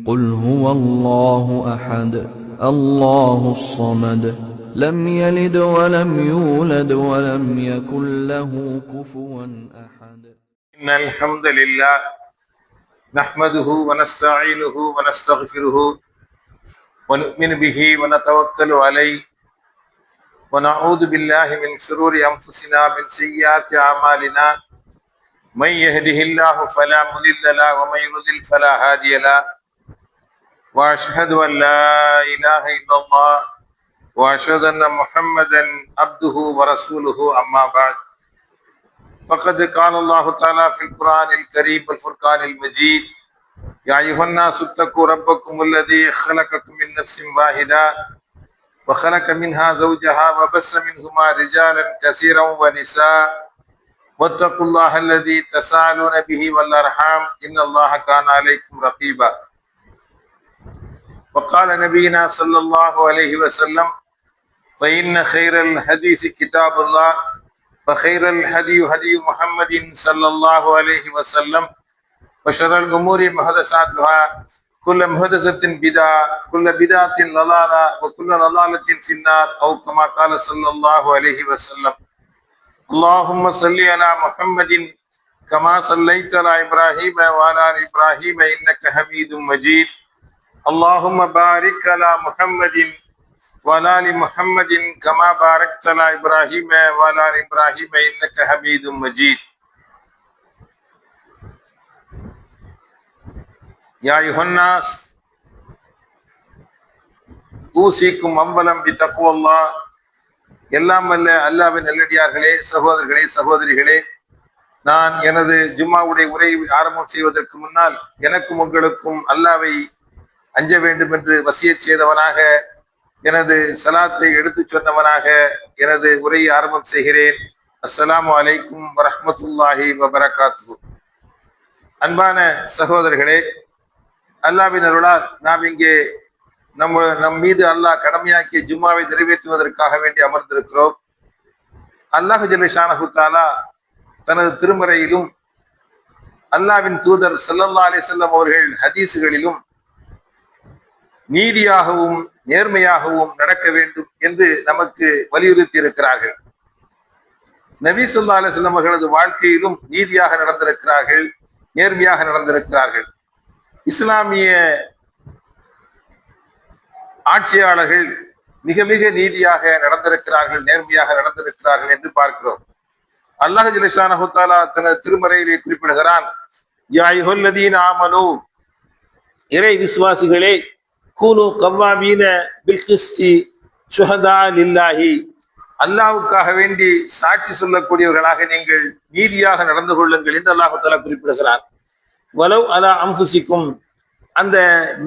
قل هو الله أحد الله الصمد لم يلد ولم يولد ولم يكن له كفوا أحد. إن الحمد لله نحمده ونستعينه ونستغفره ونؤمن به ونتوكل عليه ونعوذ بالله من شرور أنفسنا من سيئات أعمالنا من يهده الله فلا مضل له ومن يضلل فلا هادي له وأشهد أن لا إله إلا الله وأشهد أن محمدا عبده ورسوله أما بعد فقد قال الله تعالى في القرآن الكريم والفرقان المجيد يا أيها الناس اتقوا ربكم الذي خلقكم من نفس واحدة وخلق منها زوجها وبث منهما رجالا كثيرا ونساء واتقوا الله الذي تساءلون به والأرحام إن الله كان عليكم رقيبا. وقال نبينا صلى الله عليه وسلم فإن خير الحديث كتاب الله وخير الهدي هدي محمد صلى الله عليه وسلم وشر الأمور محدثاتها كل محدثة بدعة كل بدعة ضلالة وكل ضلالة في النار أو كما قال صلى الله عليه وسلم. اللهم صل على محمد كما صليت على إبراهيم وعلى آل إبراهيم إنك حميد مجيد. اللهم بارك على محمد وعلى آل محمد كما باركت على إبراهيم وعلى آل إبراهيم إنك حميد مجيد. يا أيها الناس أوصيكم أولا بتقوى الله. எல்லாம் வல்ல அல்லாஹ்வின் நல்லடியார்களே, சகோதரர்களே, சகோதரிகளே, நான் எனது ஜும்மாவுடைய உரையை ஆரம்பம் செய்வதற்கு முன்னால் எனக்கும் உங்களுக்கும் அல்லாஹ்வை அஞ்ச வேண்டும் என்று வசியத் செய்தவனாக, எனது சலாத்தை எடுத்துச் சொன்னவனாக எனது உரையை ஆரம்பம் செய்கிறேன். அஸ்ஸலாமு அலைக்கும் வரஹ்மத்துல்லாஹி வபரகாத்துஹு. அன்பான சகோதரர்களே, அல்லாஹ்வின் அருளால் நாம் இங்கே நம் மீது அல்லாஹ் கடமையாக்கிய ஜும்மாவை நிறைவேற்றுவதற்காக வேண்டி அமர்ந்திருக்கிறோம். அல்லாஹ் ஜல்ல ஷானஹு தஆலா தனது திருமறையிலும் அல்லாஹ்வின் தூதர் ஸல்லல்லாஹு அலைஹி வஸல்லம் அவர்கள் ஹதீஸுகளிலும் நீதியாகவும் நேர்மையாகவும் நடக்க வேண்டும் என்று நமக்கு வலியுறுத்தி இருக்கிறார்கள். நபி ஸல்லல்லாஹு அலைஹி வஸல்லம் அவர்களது வாழ்க்கையிலும் நீதியாக நடந்திருக்கிறார்கள், நேர்மையாக நடந்திருக்கிறார்கள். இஸ்லாமிய ஆட்சியாளர்கள் மிக மிக நீதியாக நடந்திருக்கிறார்கள், நேர்மையாக நடந்திருக்கிறார்கள் என்று பார்க்கிறோம். அல்லாஹ் ஜல்ல ஷானஹு தஆலா தனது திருமறையிலே குறிப்பிடுகிறான், யா அய்யுஹல்லதீன ஆமனூ, இறை விசுவாசிகளே, கூனு கவ்வாமீன பில் கிஸ்தி ஷுஹதா லில்லாஹி, அல்லாஹ்வுக்காக வேண்டி சாட்சி சொல்லக்கூடியவர்களாக நீங்கள் நீதியாக நடந்து கொள்ளுங்கள் என்று அல்லாஹ் தஆலா குறிப்பிடுகிறார். வலவ் அலா அன்ஃபுசிக்கும், அந்த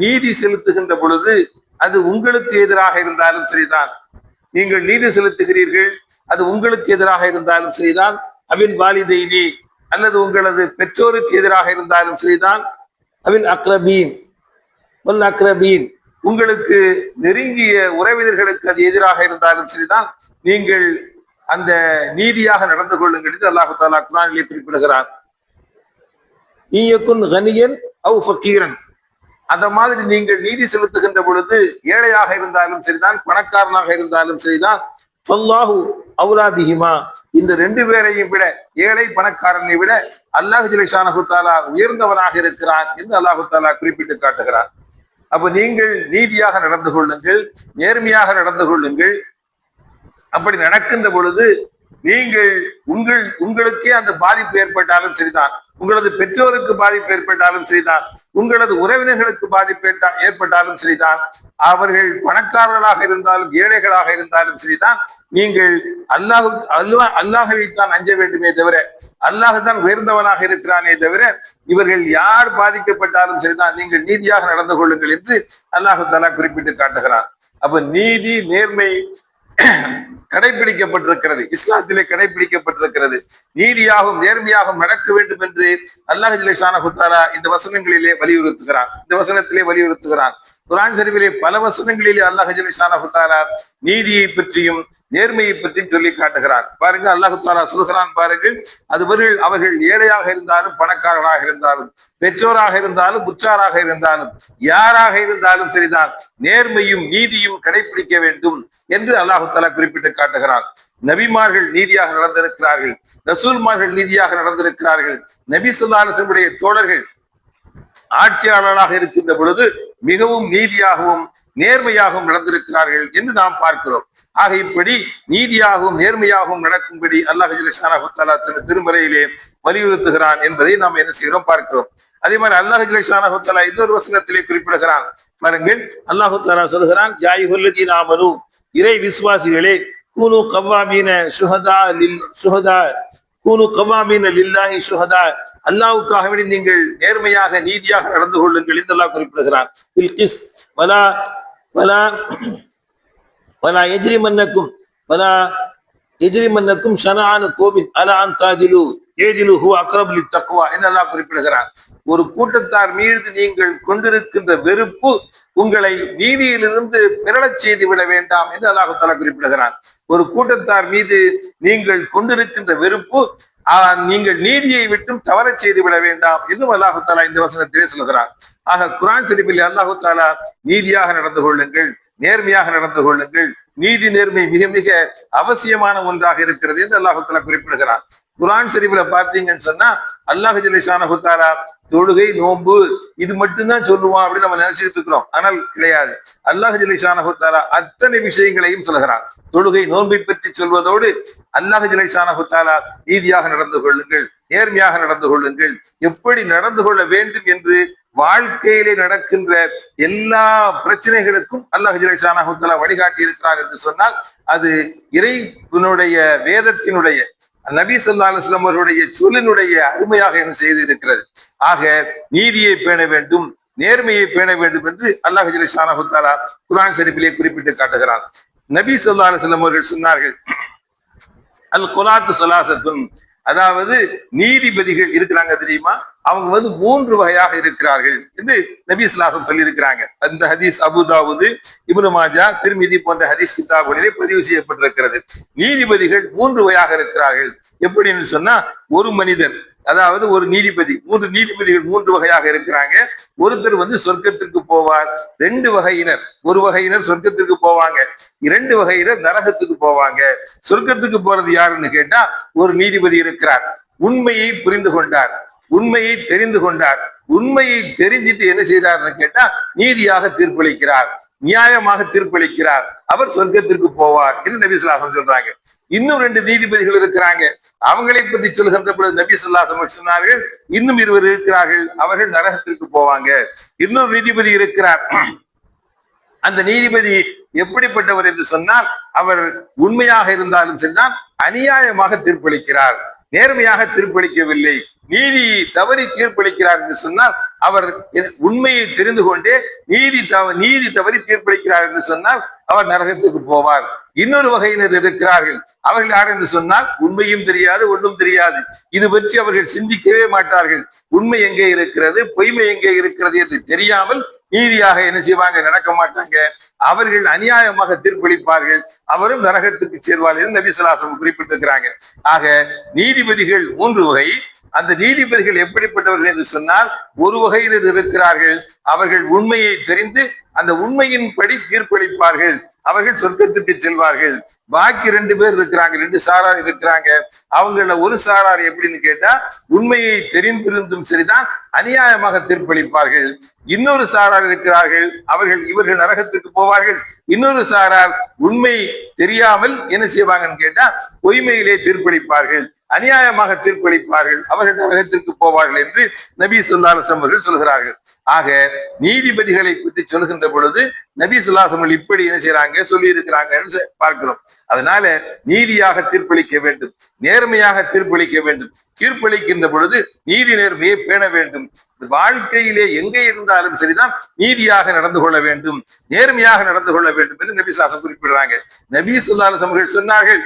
நீதி செலுத்துகின்ற பொழுது அது உங்களுக்கு எதிராக இருந்தாலும் சரிதான். நீங்கள் நீதி செலுத்துகிறீர்கள், அது உங்களுக்கு எதிராக இருந்தாலும் சரிதான். அவில் வாலிதைனி, அல்லது உங்களது பெற்றோருக்கு எதிராக இருந்தாலும் சரிதான். அவில் அக்ரபீன் வல் அக்ரபீன், உங்களுக்கு நெருங்கிய உறவினர்களுக்கு அது எதிராக இருந்தாலும் சரிதான். நீங்கள் அந்த நீதியாக நடந்து கொள்ளுங்கள் என்று அல்லாஹ் தஆலா குர்ஆனிலே குறிப்பிடுகிறார். ஈயக்குன் கனியன் அவ் ஃபகீரன், அந்த மாதிரி நீங்கள் நீதி செலுத்துகின்ற பொழுது ஏழையாக இருந்தாலும் சரிதான், பணக்காரனாக இருந்தாலும் சரிதான். ஃபல்லாஹு அவுலா பிஹிமா, இந்த ரெண்டு பேரையும் விட, ஏழை பணக்காரனை விட அல்லாஹ் ஜல்ல ஷானஹு தஆலா உயர்ந்தவனாக இருக்கிறான் என்று அல்லாஹ் தஆலா குறிப்பிட்டு காட்டுகிறார். அப்ப நீங்கள் நீதியாக நடந்து கொள்ளுங்கள், நேர்மையாக நடந்து கொள்ளுங்கள். அப்படி நடக்கின்ற பொழுது நீங்கள் உங்களுக்கே அந்த பாதிப்பு ஏற்பட்டாலும் சரிதான், உங்களது பெற்றோருக்கு பாதிப்பு ஏற்பட்டாலும் சரிதான், உங்களது உறவினர்களுக்கு பாதிப்பு ஏற்பட்டாலும் அவர்கள் பணக்காரர்களாக இருந்தாலும் ஏழைகளாக இருந்தாலும் சரிதான், நீங்கள் அல்லாஹ்வைத்தான் அஞ்ச வேண்டுமே தவிர, அல்லாஹ் தான் உயர்ந்தவனாக இருக்கிறானே தவிர, இவர்கள் யார் பாதிக்கப்பட்டாலும் சரிதான் நீங்கள் நீதியாக நடந்து கொள்ளுங்கள் என்று அல்லாஹ் தஆலா குறிப்பிட்டு காட்டுகிறார். அப்ப நீதி நேர்மை கடைபிடிக்கப்பட்டிருக்கிறது, இஸ்லாத்திலே கடைபிடிக்கப்பட்டிருக்கிறது. நீதியாகவும் நேர்மையாகவும் நடக்க வேண்டும் என்று அல்லாஹ் ஜல்ல ஷானஹு தஆலா இந்த வசனங்களிலே வலியுறுத்துகிறான், இந்த வசனத்திலே வலியுறுத்துகிறான். குர்ஆன் ஷரீஃபிலே பல வசனங்களிலே அல்லாஹ் ஜல்ல ஷானஹு தஆலா நீதியை பற்றியும் நேர்மையை பற்றி சொல்லி காட்டுகிறான். பாருங்க, அல்லாஹு தாலா சொல்கிறான் பாருங்கள், அவர்கள் ஏழையாக இருந்தாலும் பணக்காரர்களாக இருந்தாலும் பெற்றோராக இருந்தாலும் உற்றாராக இருந்தாலும் யாராக இருந்தாலும் சரிதான், நேர்மையும் நீதியும் கடைபிடிக்க வேண்டும் என்று அல்லாஹு தாலா குறிப்பிட்டு காட்டுகிறான். நபிமார்கள் நீதியாக நடந்திருக்கிறார்கள், ரசூல்மார்கள் நீதியாக நடந்திருக்கிறார்கள். நபி ஸல்லல்லாஹு அலைஹி வஸல்லம் தோழர்கள் ஆட்சியாளராக இருக்கின்ற பொழுது மிகவும் நீதியாகவும் நேர்மையாகவும் நடந்திருக்கிறார்கள் என்று நாம் பார்க்கிறோம். ஆக இப்படி நீதியாகவும் நேர்மையாகவும் நடக்கும்படி அல்லாஹ் ஜல்லஷானஹு தஆலா திருமறையிலே வலியுறுத்துகிறான் என்பதை நாம் என்ன செய்கிறோம் பார்க்கிறோம். அதே மாதிரி அல்லாஹ் ஜல்லஷானஹு தஆலா இன்னொரு வசனத்திலே குறிப்பிடுகிறான். பாருங்கள், அல்லாஹு தஆலா சொல்கிறான், யா அய்யுஹல்லதீன ஆமனூ, இறை விசுவாசிகளே, கூனு கவ்வாமீன லில்லாஹி ஷுஹதா, அல்லாஹ்வுக்காக வேண்டி நீங்கள் நேர்மையாக நீதியாக நடந்து கொள்ளுங்கள் என்று அல்லாஹ் குறிப்பிடுகிறான். எஜ்ரிமன்னக்கும் ஷனஆன கௌமின் அலா அன் தாதிலு ஏதிலு ஹுவ அக்ரபு லித்தக்வா என்று அல்லாஹ் குறிப்பிடுகிறான். ஒரு கூட்டத்தார் மீது நீங்கள் கொண்டிருக்கின்ற வெறுப்பு உங்களை நீதியிலிருந்து பிறழச் செய்து விட வேண்டாம் என்று அல்லாஹ் தஆலா குறிப்பிடுகிறான். ஒரு கூட்டத்தார் மீது நீங்கள் கொண்டிருக்கின்ற வெறுப்பு நீங்கள் நீதியை விட்டும் தவறச் செய்து விட வேண்டாம் என்றும் அல்லாஹு தாலா இந்த வசனத்திலே சொல்கிறார். ஆக குர்ஆன் ஷரீஃபில் அல்லாஹு தாலா நீதியாக நடந்து கொள்ளுங்கள், நேர்மையாக நடந்து கொள்ளுங்கள், நீதி நேர்மை மிக மிக அவசியமான ஒன்றாக இருக்கிறது என்று அல்லாஹு தாலா குறிப்பிடுகிறார். குர்ஆன் ஷரீஃப்ல பார்த்தீங்கன்னு சொன்னா அல்லாஹ் ஜல்லஷானஹு தஆலா தொழுகை நோன்பு இது மட்டும்தான் சொல்லுவான் அப்படின்னு நம்ம நினைச்சிட்டு இருக்கிறோம். ஆனால் கிடையாது. அல்லாஹ் ஜல்லஷானஹு தஆலா அத்தனை விஷயங்களையும் சொல்கிறான். தொழுகை நோன்பை பற்றி சொல்வதோடு அல்லாஹ் ஜல்லஷானஹு தஆலா நீதியாக நடந்து கொள்ளுங்கள், நேர்மையாக நடந்து கொள்ளுங்கள், எப்படி நடந்து கொள்ள வேண்டும் என்று வாழ்க்கையிலே நடக்கின்ற எல்லா பிரச்சனைகளுக்கும் அல்லாஹ் ஜல்லஷானஹு தஆலா வழிகாட்டி இருக்கிறார் என்று சொன்னால் அது இறைவனுடைய வேதத்தினுடைய நபி ஸல்லல்லாஹு அலைஹி வஸல்லம் அவருடைய சொல்லினுடைய அருமையாக என்ன செய்து இருக்கிறது. ஆக நீதியை பேண வேண்டும், நேர்மையை பேண வேண்டும் என்று அல்லாஹ் ஜல்லஷானஹு தஆலா குர்ஆன் ஷரீஃபிலே குறிப்பிட்டு காட்டுகிறான். நபி ஸல்லல்லாஹு அலைஹி வஸல்லம் அவர்கள் சொன்னார்கள், அல் குலாத்து ஸலாஸத்துன், அதாவது நீதிபதிகள் இருக்கிறாங்க தெரியுமா, அவங்க 3 வகையாக இருக்கிறார்கள் என்று நபி ஸல்லல்லாஹு அலைஹி வஸல்லம் சொல்லி இருக்கிறாங்க. அந்த ஹதீஸ் அபூ தாவூத், இப்னு மாஜா, திர்மிதி போன்ற ஹதீஸ் கிதாபுகளிலே பதிவு செய்யப்பட்டிருக்கிறது. நீதிபதிகள் 3 வகையாக இருக்கிறார்கள். எப்படின்னு சொன்னா, ஒரு மனிதர், அதாவது ஒரு நீதிபதி, 3 நீதிபதிகள் 3 வகையாக இருக்கிறாங்க. ஒருத்தர் சொர்க்கத்திற்கு போவார், 2 வகையினர், ஒரு வகையினர் சொர்க்கத்திற்கு போவாங்க, 2 வகையினர் நரகத்துக்கு போவாங்க. சொர்க்கத்துக்கு போறது யாருன்னு கேட்டா, ஒரு நீதிபதி இருக்கிறார், உண்மையை புரிந்து கொண்டார், உண்மையை தெரிந்து கொண்டார், உண்மையை தெரிஞ்சிட்டு என்ன செய்யறாருன்னு கேட்டா நீதியாக தீர்ப்பளிக்கிறார், நியாயமாக தீர்ப்பளிக்கிறார், அவர் சொர்க்கத்திற்கு போவார் என்று நபி ஸல்லல்லாஹு அலைஹி வஸல்லம் சொல்றாங்க. இன்னும் 2 நீதிபதிகள் இருக்கிறாங்க. அவங்களை பற்றி சொல்கின்ற பொழுது நபி ஸல்லல்லாஹு அலைஹி வஸல்லம் சொன்னார்கள், இன்னும் 2 இருக்கிறார்கள், அவர்கள் நரகத்திற்கு போவாங்க. இன்னொரு நீதிபதி இருக்கிறார். அந்த நீதிபதி எப்படிப்பட்டவர் என்று சொன்னால், அவர் உண்மையாக இருந்தாலும் சரிதான், அநியாயமாக தீர்ப்பளிக்கிறார், நேர்மையாக தீர்ப்பளிக்கவில்லை, நீதி தவறி தீர்ப்பளிக்கிறார் என்று சொன்னால், அவர் உண்மையை தெரிந்து கொண்டே நீதி தவறி தீர்ப்பளிக்கிறார் என்று சொன்னால் அவர் நரகத்துக்கு போவார். இன்னொரு வகையினர் இருக்கிறார்கள். அவர்கள் யார் என்று சொன்னால், உண்மையும் தெரியாது, ஒன்றும் தெரியாது, இது பற்றி அவர்கள் சிந்திக்கவே மாட்டார்கள். உண்மை எங்கே இருக்கிறது, பொய்மை எங்கே இருக்கிறது என்று தெரியாமல் நீதியாக என்ன செய்வாங்க, நடக்க மாட்டாங்க. அவர்கள் அநியாயமாக தீர்ப்பளிப்பார்கள், அவரும் நரகத்துக்கு சேர்வார்கள் என்று நபி ஸல்லல்லாஹு அலைஹி வஸல்லம் குறிப்பிட்டிருக்கிறாங்க. ஆக நீதிபதிகள் 3 வகை. அந்த நீதிபதிகள் எப்படிப்பட்டவர்கள் என்று சொன்னால், ஒரு வகையினர் இருக்கிறார்கள், அவர்கள் உண்மையை தெரிந்து அந்த உண்மையின்படி தீர்ப்பளிப்பார்கள், அவர்கள் சொர்க்கத்திற்கு செல்வார்கள். பாக்கி 2 பேர் இருக்கிறாங்க, 2 சாரார் இருக்கிறாங்க. அவங்கள ஒரு சாரார் எப்படின்னு கேட்டா, உண்மையை தெரிந்திருந்தும் சரிதான், அநியாயமாக தீர்ப்பளிப்பார்கள். இன்னொரு சாரார் இருக்கிறார்கள், இவர்கள் நரகத்திற்கு போவார்கள். இன்னொரு சாரார் உண்மை தெரியாமல் என்ன செய்வாங்கன்னு கேட்டா, பொய்மையிலே தீர்ப்பளிப்பார்கள், அநியாயமாக தீர்ப்பளிப்பார்கள், அவர்கள் நரகத்திற்கு போவார்கள் என்று நபி ஸல்லல்லாஹு அலைஹி வஸல்லம் அவர்கள் சொல்கிறார்கள். ஆக நீதிபதிகளை பற்றி சொல்கின்ற பொழுது நபி ஸல்லல்லாஹு அலைஹி வஸல்லம் இப்படி என்ன செய்யறாங்க, சொல்லி இருக்கிறாங்கன்னு பார்க்கிறோம். அதனால நீதியாக தீர்ப்பளிக்க வேண்டும், நேர்மையாக தீர்ப்பளிக்க வேண்டும். தீர்ப்பளிக்கின்ற பொழுது நீதி நேர்மையை பேண வேண்டும். வாழ்க்கையிலே எங்கே இருந்தாலும் சரிதான் நீதியாக நடந்து கொள்ள வேண்டும், நேர்மையாக நடந்து கொள்ள வேண்டும் என்று நபி ஸல்லல்லாஹு அலைஹி வஸல்லம் குறிப்பிடுறாங்க. நபி ஸல்லல்லாஹு அலைஹி வஸல்லம் சொன்னார்கள்,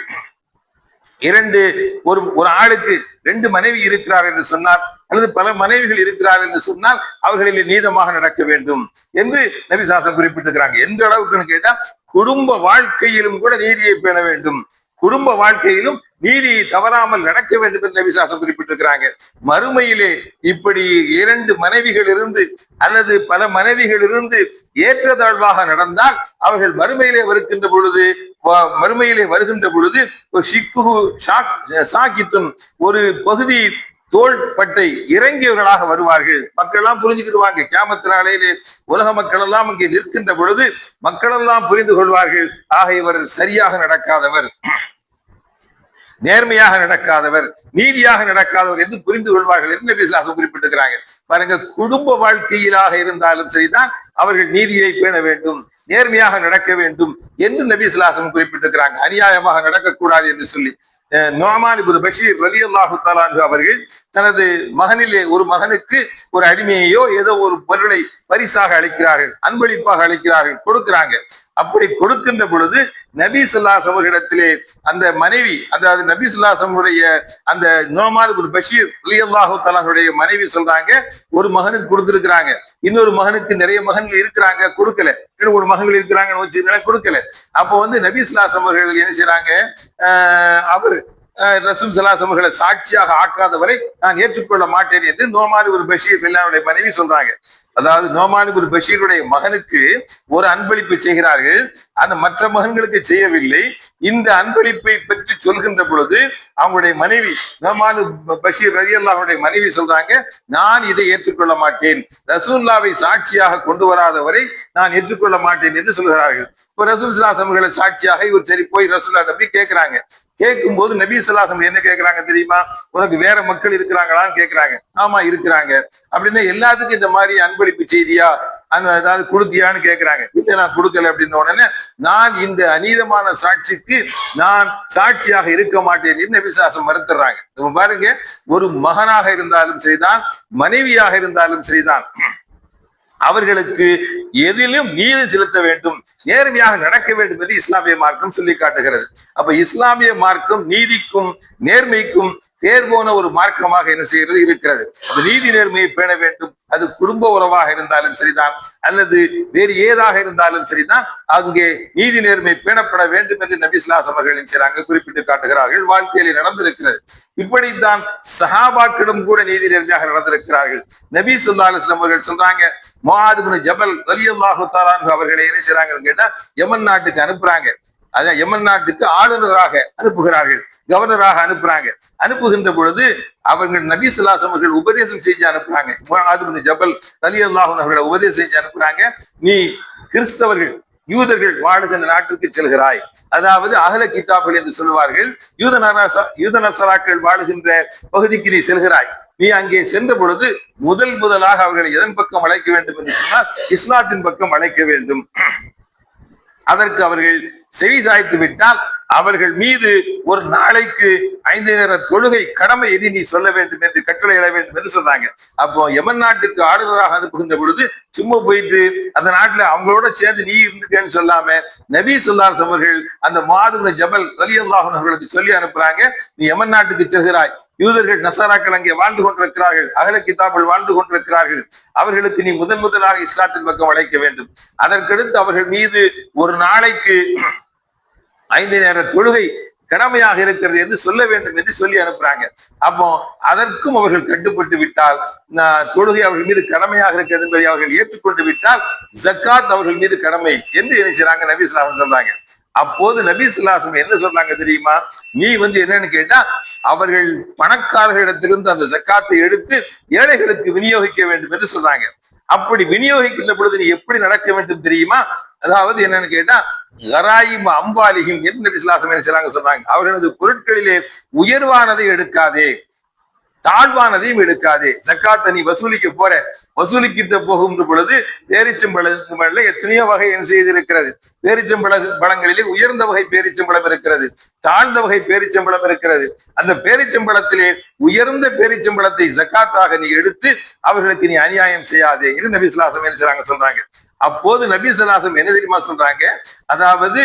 ஒரு ஆளுக்கு 2 மனைவி இருக்கிறார் என்று சொன்னார், அல்லது பல மனைவிகள் இருக்கிறார் என்று சொன்னால் அவர்களில் நீதமாக நடக்க வேண்டும் என்று நபி ஸல்லல்லாஹு அலைஹி வஸல்லம் குறிப்பிட்டிருக்கிறாங்க. எந்த அளவுக்குன்னு கேட்டா, குடும்ப வாழ்க்கையிலும் கூட நீதியை பேண வேண்டும், குடும்ப வாழ்க்கையிலும் நீதி தவறாமல் நடக்க வேண்டும் என்று நபிசாசம் குறிப்பிட்டிருக்கிறாங்க. மறுமையிலே இப்படி 2 மனைவிகள் இருந்து அல்லது பல மனைவிகள் இருந்து ஏற்றத்தாழ்வாக நடந்தால் அவர்கள் மறுமையிலே வருகின்ற பொழுது சாக்கித்தும் ஒரு பகுதி தோள்பட்டை இறங்கியவர்களாக வருவார்கள். மக்கள் எல்லாம் புரிஞ்சுக்கிடுவாங்க. கியாமத் நாளையிலே உலக மக்கள் எல்லாம் இங்கே நிற்கின்ற பொழுது மக்கள் எல்லாம் புரிந்து கொள்வார்கள், ஆக இவர் சரியாக நடக்காதவர், நேர்மையாக நடக்காதவர், நீதியாக நடக்காதவர் என்று புரிந்து கொள்வார்கள் என்று நபிசுல்லாஹ் குறிப்பிட்டிருக்கிறாங்க. பாருங்க, குடும்ப வாழ்க்கையிலாக இருந்தாலும் சரிதான் அவர்கள் நீதியை பேண வேண்டும், நேர்மையாக நடக்க வேண்டும் என்று நபிசுல்லாஹ் குறிப்பிட்டிருக்கிறாங்க. அநியாயமாக நடக்கக்கூடாது என்று சொல்லி நுஅமான் இப்னு பஷீர் ரலியல்லாஹு தஆலா அன்ஹு அவர்கள் தனது மகனிலே ஒரு மகனுக்கு ஒரு அடிமையையோ ஏதோ ஒரு பொருளை பரிசாக அளிக்கிறார்கள், அன்பளிப்பாக அளிக்கிறார்கள், கொடுக்கிறாங்க. அப்படி கொடுக்கின்ற பொழுது நபி ஸல்லல்லாஹு அலைஹி அவர்களிடத்திலே அந்த மனைவி, அதாவது நபி ஸல்லல்லாஹு அலைஹி வஸல்லுடைய அந்த நுஅமான் இப்னு பஷீர் ரலியல்லாஹு தஆலா அன்ஹுடைய மனைவி சொல்றாங்க, ஒரு மகனுக்கு கொடுத்திருக்கிறாங்க, இன்னொரு மகனுக்கு நிறைய மகன்கள் இருக்கிறாங்க கொடுக்கல, இன்னும் ஒரு மகன்கள் இருக்கிறாங்கன்னு வச்சு கொடுக்கல. அப்போ நபி ஸல்லல்லாஹு அலைஹி அவர்கள் என்ன செய்யறாங்க, அவர் ரசூல் ஸல்லல்லாஹு அலைஹி அவர்களை சாட்சியாக ஆக்காதவரை நான் ஏற்றுக்கொள்ள மாட்டேன் என்று நுஅமான் இப்னு பஷீர் ரலியல்லாஹு மனைவி சொல்றாங்க. அதாவது நுஅமான் இப்னு பஷீருடைய மகனுக்கு ஒரு அன்பளிப்பு செய்கிறார்கள், அந்த மற்ற மகன்களுக்கு செய்யவில்லை. இந்த அன்பளிப்பை பற்றி சொல்கின்ற பொழுது அவங்களுடைய மனைவி நுஅமான் இப்னு பஷீர் ரலியல்லாஹு மனைவி சொல்றாங்க, நான் இதை ஏற்றுக்கொள்ள மாட்டேன், ரசூலுல்லாஹ்வை சாட்சியாக கொண்டு வராதவரை நான் ஏற்றுக்கொள்ள மாட்டேன் என்று சொல்கிறார்கள். இப்போ ரசூல் ஸல்லல்லாஹு அலைஹி வஸல்லம் சாட்சியாக இவர் சரி போய் ரசூலுல்லாஹ் போய் கேட்கிறாங்க. கேட்கும் போது நபி ஸல்லல்லாஹு அலைஹி வஸல்லம் என்ன கேட்கிறாங்க தெரியுமா, உனக்கு வேற மக்கள் இருக்கிறாங்களான்னு கேட்கிறாங்க. ஆமா இருக்கிறாங்க. அப்படின்னா எல்லாத்துக்கும் இந்த மாதிரி அன்பளிப்பு செய்தியா, அதாவது கொடுத்தியான்னு கேட்கிறாங்க. இல்லை நான் கொடுக்கல அப்படின்ன உடனே, நான் இந்த அநீதமான சாட்சிக்கு நான் சாட்சியாக இருக்க மாட்டேன் என்று நபி ஸல்லல்லாஹு அலைஹி வஸல்லம் மறுத்துறாங்க. பாருங்க, ஒரு மகனாக இருந்தாலும் சரிதான், மனைவியாக இருந்தாலும் சரிதான், அவர்களுக்கு எதிலும் நீதி செலுத்த வேண்டும், நேர்மையாக நடக்க வேண்டும் என்று இஸ்லாமிய மார்க்கம் சொல்லி காட்டுகிறது. அப்ப இஸ்லாமிய மார்க்கம் நீதிக்கும் நேர்மைக்கும் பேர் போன ஒரு மார்க்கமாக என்ன செய்கிறது இருக்கிறது. அந்த நீதி நேர்மையை பேண வேண்டும், அது குடும்ப உறவாக இருந்தாலும் சரிதான் அல்லது வேறு ஏதாக இருந்தாலும் சரிதான், அங்கே நீதி நேர்மை பேணப்பட வேண்டும் என்று நபி ஸல்லல்லாஹு அலைஹி அவர்கள் செய்றாங்க, குறிப்பிட்டு காட்டுகிறார்கள். வாழ்க்கையிலே நடந்திருக்கிறது. இப்படித்தான் சஹாபாக்களிடம் கூட நீதி நேர்மையாக நடந்திருக்கிறார்கள். நபி ஸல்லல்லாஹு அலைஹி அவர்கள் சொல்றாங்க, முஆத் இப்னு ஜபல் ரலியல்லாஹு தஆலா அன்ஹு அவர்களை என்ன செய்றாங்கன்னு கேட்டா யமன் நாட்டுக்கு அனுப்புறாங்க. அதான் யமன் நாட்டுக்கு ஆளுநராக அனுப்புகிறார்கள், கவர்னராக அனுப்புறாங்க. அனுப்புகின்ற பொழுது அவர்கள் நபி ஸல்லல்லாஹு அலைஹி அவர்கள் உபதேசம் செஞ்சு அனுப்புறாங்க. முஆத் இப்னு ஜபல் ரலியல்லாஹு அன்ஹு அவர்களை உபதேசம் செஞ்சு அனுப்புறாங்க, நீ கிறிஸ்தவர்கள் யூதர்கள் வாழுகின்ற நாட்டுக்கு செல்கிறாய், அதாவது அஹ்ல கிதாபுகள் என்று சொல்லுவார்கள், யூத நசராக்கள் வாழுகின்ற பகுதிக்கு நீ செல்கிறாய். நீ அங்கே சென்ற பொழுது முதலாக அவர்களை எதன் பக்கம் அழைக்க வேண்டும் என்று சொன்னால் இஸ்லாத்தின் பக்கம் அழைக்க வேண்டும். அதற்கு அவர்கள் செவி சாய்த்து விட்டால் அவர்கள் மீது ஒரு நாளைக்கு 5 நேர தொழுகை கடமை எண்ணி நீ சொல்ல வேண்டும் என்று கட்டளையிட வேண்டும் என்று சொன்னாங்க. அப்போ யமன் நாட்டுக்கு ஆளுநராக அனுப்புகின்ற பொழுது சும்மா போயிட்டு அந்த நாட்டுல அவங்களோட சேர்ந்து நீ இருந்துக்கன்னு சொல்லாம நபி ஸல்லல்லாஹு அலைஹி அவர்கள் அந்த முஆத் இப்னு ஜபல் ரலியல்லாஹு அன்ஹு அவர்களுக்கு சொல்லி அனுப்புறாங்க, நீ யமன் நாட்டுக்கு செல்கிறாய், யூதர்கள் நசாராக்கள் அங்கே வாழ்ந்து கொண்டிருக்கிறார்கள், அஹ்ல கிதாபுகள் வாழ்ந்து கொண்டிருக்கிறார்கள், அவர்களுக்கு நீ முதலாக இஸ்லாத்தின் பக்கம் அழைக்க வேண்டும். அதற்கடுத்து அவர்கள் மீது ஒரு நாளைக்கு 5 நேர தொழுகை கடமையாக இருக்கிறது என்று சொல்ல வேண்டும் என்று சொல்லி அனுப்புறாங்க. அப்போ அதற்கும் அவர்கள் கட்டுப்பட்டு விட்டால், தொழுகை அவர்கள் மீது கடமையாக இருக்கிறது என்பதை அவர்கள் ஏற்றுக்கொண்டு விட்டால் ஜக்காத் அவர்கள் மீது கடமை என்று என்ன செய்றாங்க, நபி ஸல்லல்லாஹு அலைஹி சொல்றாங்க. அப்போது நபி ஸல்லல்லாஹு அலைஹி வஸல்லம் என்ன சொல்றாங்க தெரியுமா, நீ என்னன்னு கேட்டா அவர்கள் பணக்காரர்களிடத்திலிருந்து அந்த ஜக்காத்தை எடுத்து ஏழைகளுக்கு விநியோகிக்க வேண்டும் என்று சொல்றாங்க. அப்படி விநியோகிக்கின்ற பொழுது நீ எப்படி நடக்க வேண்டும் தெரியுமா, அதாவது என்னன்னு கேட்டா கராயிம் அம்பாலிஹிம் என்று நபி ஸல்லல்லாஹு அலைஹி வஸல்லம் சொல்றாங்க, அவர்களது பொருட்களிலே உயர்வானதை எடுக்காதே, தாழ்வானதையும் எடுக்காதே. ஜக்காத்தை நீ வசூலிக்கிட்ட போகின்ற பொழுது பேரிச்சம்பழங்கள்ல எத்தனையோ வகை என்ன செய்திருக்கிறது. பேரிச்சம்பழங்களிலே உயர்ந்த வகை பேரிச்சம்பழம் இருக்கிறது, தாழ்ந்த வகை பேரிச்சம்பழம் இருக்கிறது. அந்த பேரிச்சம்பழத்திலே உயர்ந்த பேரிச்சம்பழத்தை ஜக்காத்தாக நீ எடுத்து அவர்களுக்கு நீ அநியாயம் செய்யாதே என்று நபி ஸல்லல்லாஹு அலைஹி வஸல்லம் சொல்றாங்க. அப்போது நபி ஸல்லல்லாஹு அலைஹி வஸல்லம் என்ன தெரியுமா சொல்றாங்க, அதாவது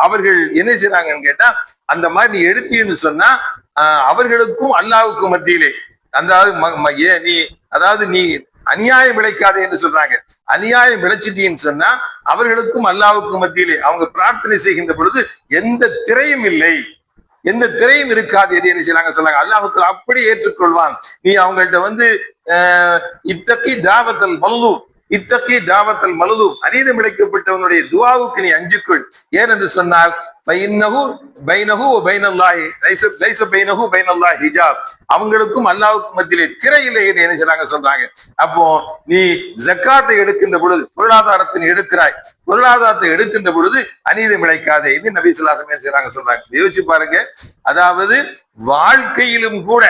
அவர்கள் என்ன செய்றாங்கன்னு கேட்டா, அந்த மாதிரி நீ எடுத்தீன்னு சொன்னா அவர்களுக்கும் அல்லாஹ்வுக்கும் மத்தியிலே, அதாவது நீ அநியாயம் விளைக்காதே என்று சொல்றாங்க. அநியாயம் விளைச்சிட்டீன்னு சொன்னா அவர்களுக்கும் அல்லாஹ்வுக்கும் மத்தியிலே அவங்க பிரார்த்தனை செய்கின்ற பொழுது எந்த திரையும் இல்லை, எந்த திரையும் இருக்காது என்று என்ன செய்யறாங்க சொல்றாங்க. அல்லாஹ் அப்படி ஏற்றுக்கொள்வான். நீ அவங்கள்ட்ட இத்தகி தாவத்தல் மல்லு, இத்தகி தாவத்தல் மல்லு, அநீதம் இழைக்கப்பட்டவனுடைய துஆவுக்கு நீ அஞ்சிக்கொள். ஏனென்று சொன்னால் அவங்களுக்கும் அல்லாஹ்வுக்கும் மத்தியிலே திரை இல்லை என்று என்ன செய்றாங்க சொல்றாங்க. அப்போ நீ ஜக்காத்தை எடுக்கின்ற பொழுது பொருளாதாரத்தை எடுக்கிறாய், பொருளாதாரத்தை எடுக்கின்ற பொழுது அநீதம் இழைக்காதே இது நபி ஸல்லல்லாஹு அலைஹி வஸல்லம் செய்றாங்க சொல்றாங்க. யோசிச்சு பாருங்க. அதாவது வாழ்க்கையிலும் கூட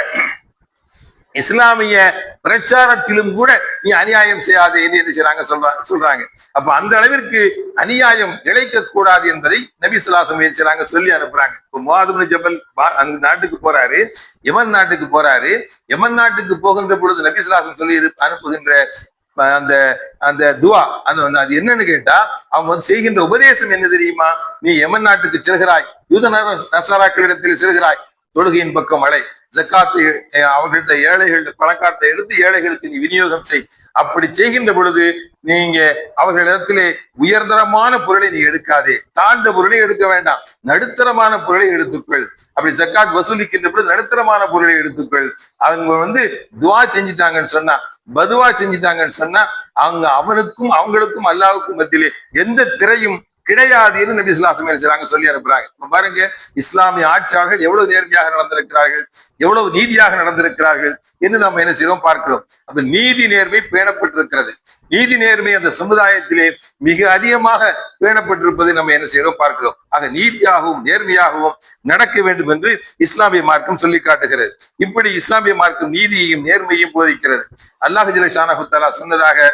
இஸ்லாமிய பிரச்சாரத்திலும் கூட நீ அநியாயம் செய்யாதே என்று என்ன செய்றாங்க சொல்றாங்க. அப்ப அந்த அளவிற்கு அநியாயம் இழைக்க கூடாது என்பதை நபி ஸல்லல்லாஹு அலைஹி வஸல்லம் சொல்லி அனுப்புறாங்க. முஆத் இப்னு ஜபல் அந்த நாட்டுக்கு போறாரு, யமன் நாட்டுக்கு போறாரு. யமன் நாட்டுக்கு போகின்ற பொழுது நபி ஸல்லல்லாஹு அலைஹி வஸல்லம் சொல்லி அனுப்புகின்ற அந்த அந்த துவா அது என்னன்னு கேட்டா, அவங்க செய்கின்ற உபதேசம் என்ன தெரியுமா? நீ யமன் நாட்டுக்கு செல்கிறாய், யூத நசாராக்களிடத்தில் செல்கிறாய், தொழுகையின் பக்கம் அழை, ஜக்காத்தை அவர்கள்ட்ட ஏழைகள் பணக்காரத்தை எடுத்து ஏழைகளுக்கு நீ விநியோகம் செய். அப்படி செய்கின்ற பொழுது நீங்க அவர்களிடத்திலே உயர்தரமான பொருளை நீ எடுக்காதே, தாழ்ந்த பொருளை எடுக்க வேண்டாம், நடுத்தரமான பொருளை எடுத்துக்கொள். அப்படி ஜக்காத் வசூலிக்கின்ற பொழுது நடுத்தரமான பொருளை எடுத்துக்கொள். அவங்க துவா செஞ்சுட்டாங்கன்னு சொன்னா, பதுவா செஞ்சுட்டாங்கன்னு சொன்னா அவங்க அவனுக்கும் அவங்களுக்கும் அல்லாஹ்வுக்கும் மத்தியிலே எந்த திரையும் கிடையாது என்று நபி ஸல்லல்லாஹு அலைஹி வஸல்லம் சொல்லி அனுப்புறாங்க. பாருங்க, இஸ்லாமிய ஆட்சியாளர்கள் எவ்வளவு நேர்மையாக நடந்திருக்கிறார்கள், எவ்வளவு நீதியாக நடந்திருக்கிறார்கள் என்று நாம் என்ன செய்யறோம் பார்க்கிறோம். அப்ப நீதி நேர்மை பேணப்பட்டிருக்கிறது. நீதி நேர்மை அந்த சமுதாயத்திலே மிக அதிகமாக பேணப்பட்டிருப்பதை நம்ம என்ன செய்யறோம் பார்க்கிறோம். ஆக நீதியாகவும் நேர்மையாகவும் நடக்க வேண்டும் என்று இஸ்லாமிய மார்க்கம் சொல்லி காட்டுகிறது. இப்படி இஸ்லாமிய மார்க்கம் நீதியையும் நேர்மையும் போதிக்கிறது. அல்லாஹ் ஜல்ல ஷானஹு தஆலா சொன்னதாக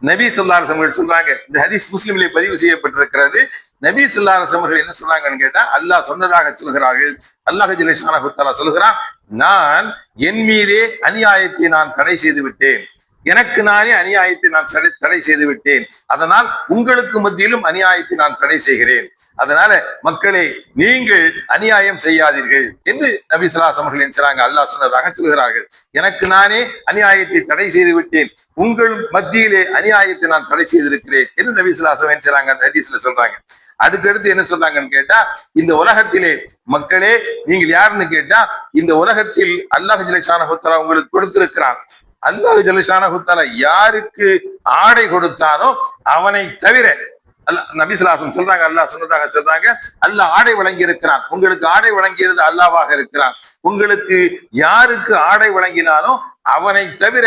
நபி ஸல்லல்லாஹு அலைஹி வஸல்லம் சொல்றாங்க. இந்த ஹதீஸ் முஸ்லிமிலே பதிவு செய்யப்பட்டிருக்கிறது. நபி ஸல்லல்லாஹு அலைஹி வஸல்லம் என்ன சொல்றாங்கன்னு கேட்டா, அல்லாஹ் சொன்னதாக சொல்கிறார்கள். அல்லாஹ் ஜல்ல ஷானஹு தஆலா சொல்கிறான், நான் என் மீதே அநியாயத்தை நான் தடை செய்து விட்டேன், எனக்கு நானே அநியாயத்தை நான் தடை செய்து விட்டேன், அதனால் உங்களுக்கு மத்தியிலும் அநியாயத்தை நான் தடை செய்கிறேன். அதனால மக்களே, நீங்கள் அநியாயம் செய்யாதீர்கள் என்று நபி ஸல்லல்லாஹு அலைஹி வஸல்லம் சொல்றாங்க. அல்லாஹ் சொன்னதாக சொல்கிறார்கள், எனக்கு நானே அநியாயத்தை தடை செய்து விட்டேன், உங்கள் மத்தியிலே அநியாயத்தை நான் தடை செய்திருக்கிறேன் என்று நபி ஸல்லல்லாஹு அலைஹி வஸல்லம் சொல்றாங்க. அந்த ஹதீஸ்ல சொல்றாங்க. அதுக்கு அடுத்து என்ன சொல்றாங்கன்னு கேட்டா, இந்த உலகத்திலே மக்களே நீங்கள் யாருன்னு கேட்டா, இந்த உலகத்தில் அல்லாஹ் ஜல்ல ஷானஹு தஆலா உங்களுக்கு கொடுத்திருக்கிறான். அல்லாஹ் ஜல்ல ஷானஹு தஆலா யாருக்கு ஆடை கொடுத்தானோ அவனை தவிர, நபி ஸல்லல்லாஹு அலைஹி வஸல்லம் சொல்றாங்க, அல்லாஹ் சொன்னதாக சொல்றாங்க, அல்லாஹ் ஆடை வழங்கி இருக்கிறான், உங்களுக்கு ஆடை வழங்கியது அல்லாஹ்வாக இருக்கிறான். உங்களுக்கு யாருக்கு ஆடை வழங்கினானோ அவனை தவிர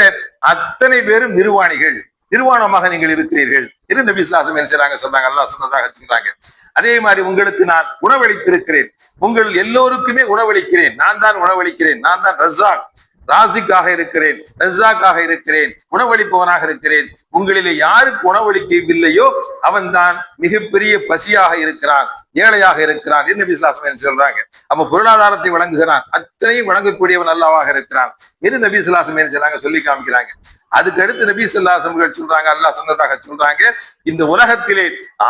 அத்தனை பேரும் நிர்வாணிகள், நிர்வாணமாக நீங்கள் இருக்கிறீர்கள் என்று நபி ஸல்லல்லாஹு அலைஹி வஸல்லம் சொன்னாங்க. அல்லாஹ் சொன்னதாக சொல்றாங்க. அதே மாதிரி உங்களுக்கு நான் உணவளித்திருக்கிறேன், உங்கள் எல்லோருக்குமே உணவளிக்கிறேன், நான் தான் உணவளிக்கிறேன், நான் தான் ரஸாக், ராசிக்காக இருக்கிறேன், ரஸாக்காக இருக்கிறேன், உணவளிப்பவனாக இருக்கிறேன். உங்களிலே யாருக்கு உணவளிக்கவில்லையோ அவன் தான் மிகப்பெரிய பசியாக இருக்கிறான், ஏழையாக இருக்கிறான் என்று நபி ஸல்லல்லாஹு அலைஹி வஸல்லம் சொல்றாங்க. அப்ப பொருளாதாரத்தை வழங்குகிறான், அத்தனையும் வழங்கக்கூடியவன் அல்லாஹ்வாக இருக்கிறான் என்று நபி ஸல்லல்லாஹு அலைஹி வஸல்லம் சொல்லி காமிக்கிறாங்க. அதுக்கு அடுத்து நபி ஸல்லல்லாஹு அலைஹி வஸல்லம் சொல்றாங்க, அல்லாஹ் சொன்னதாக சொல்றாங்க, இந்த உலகத்திலே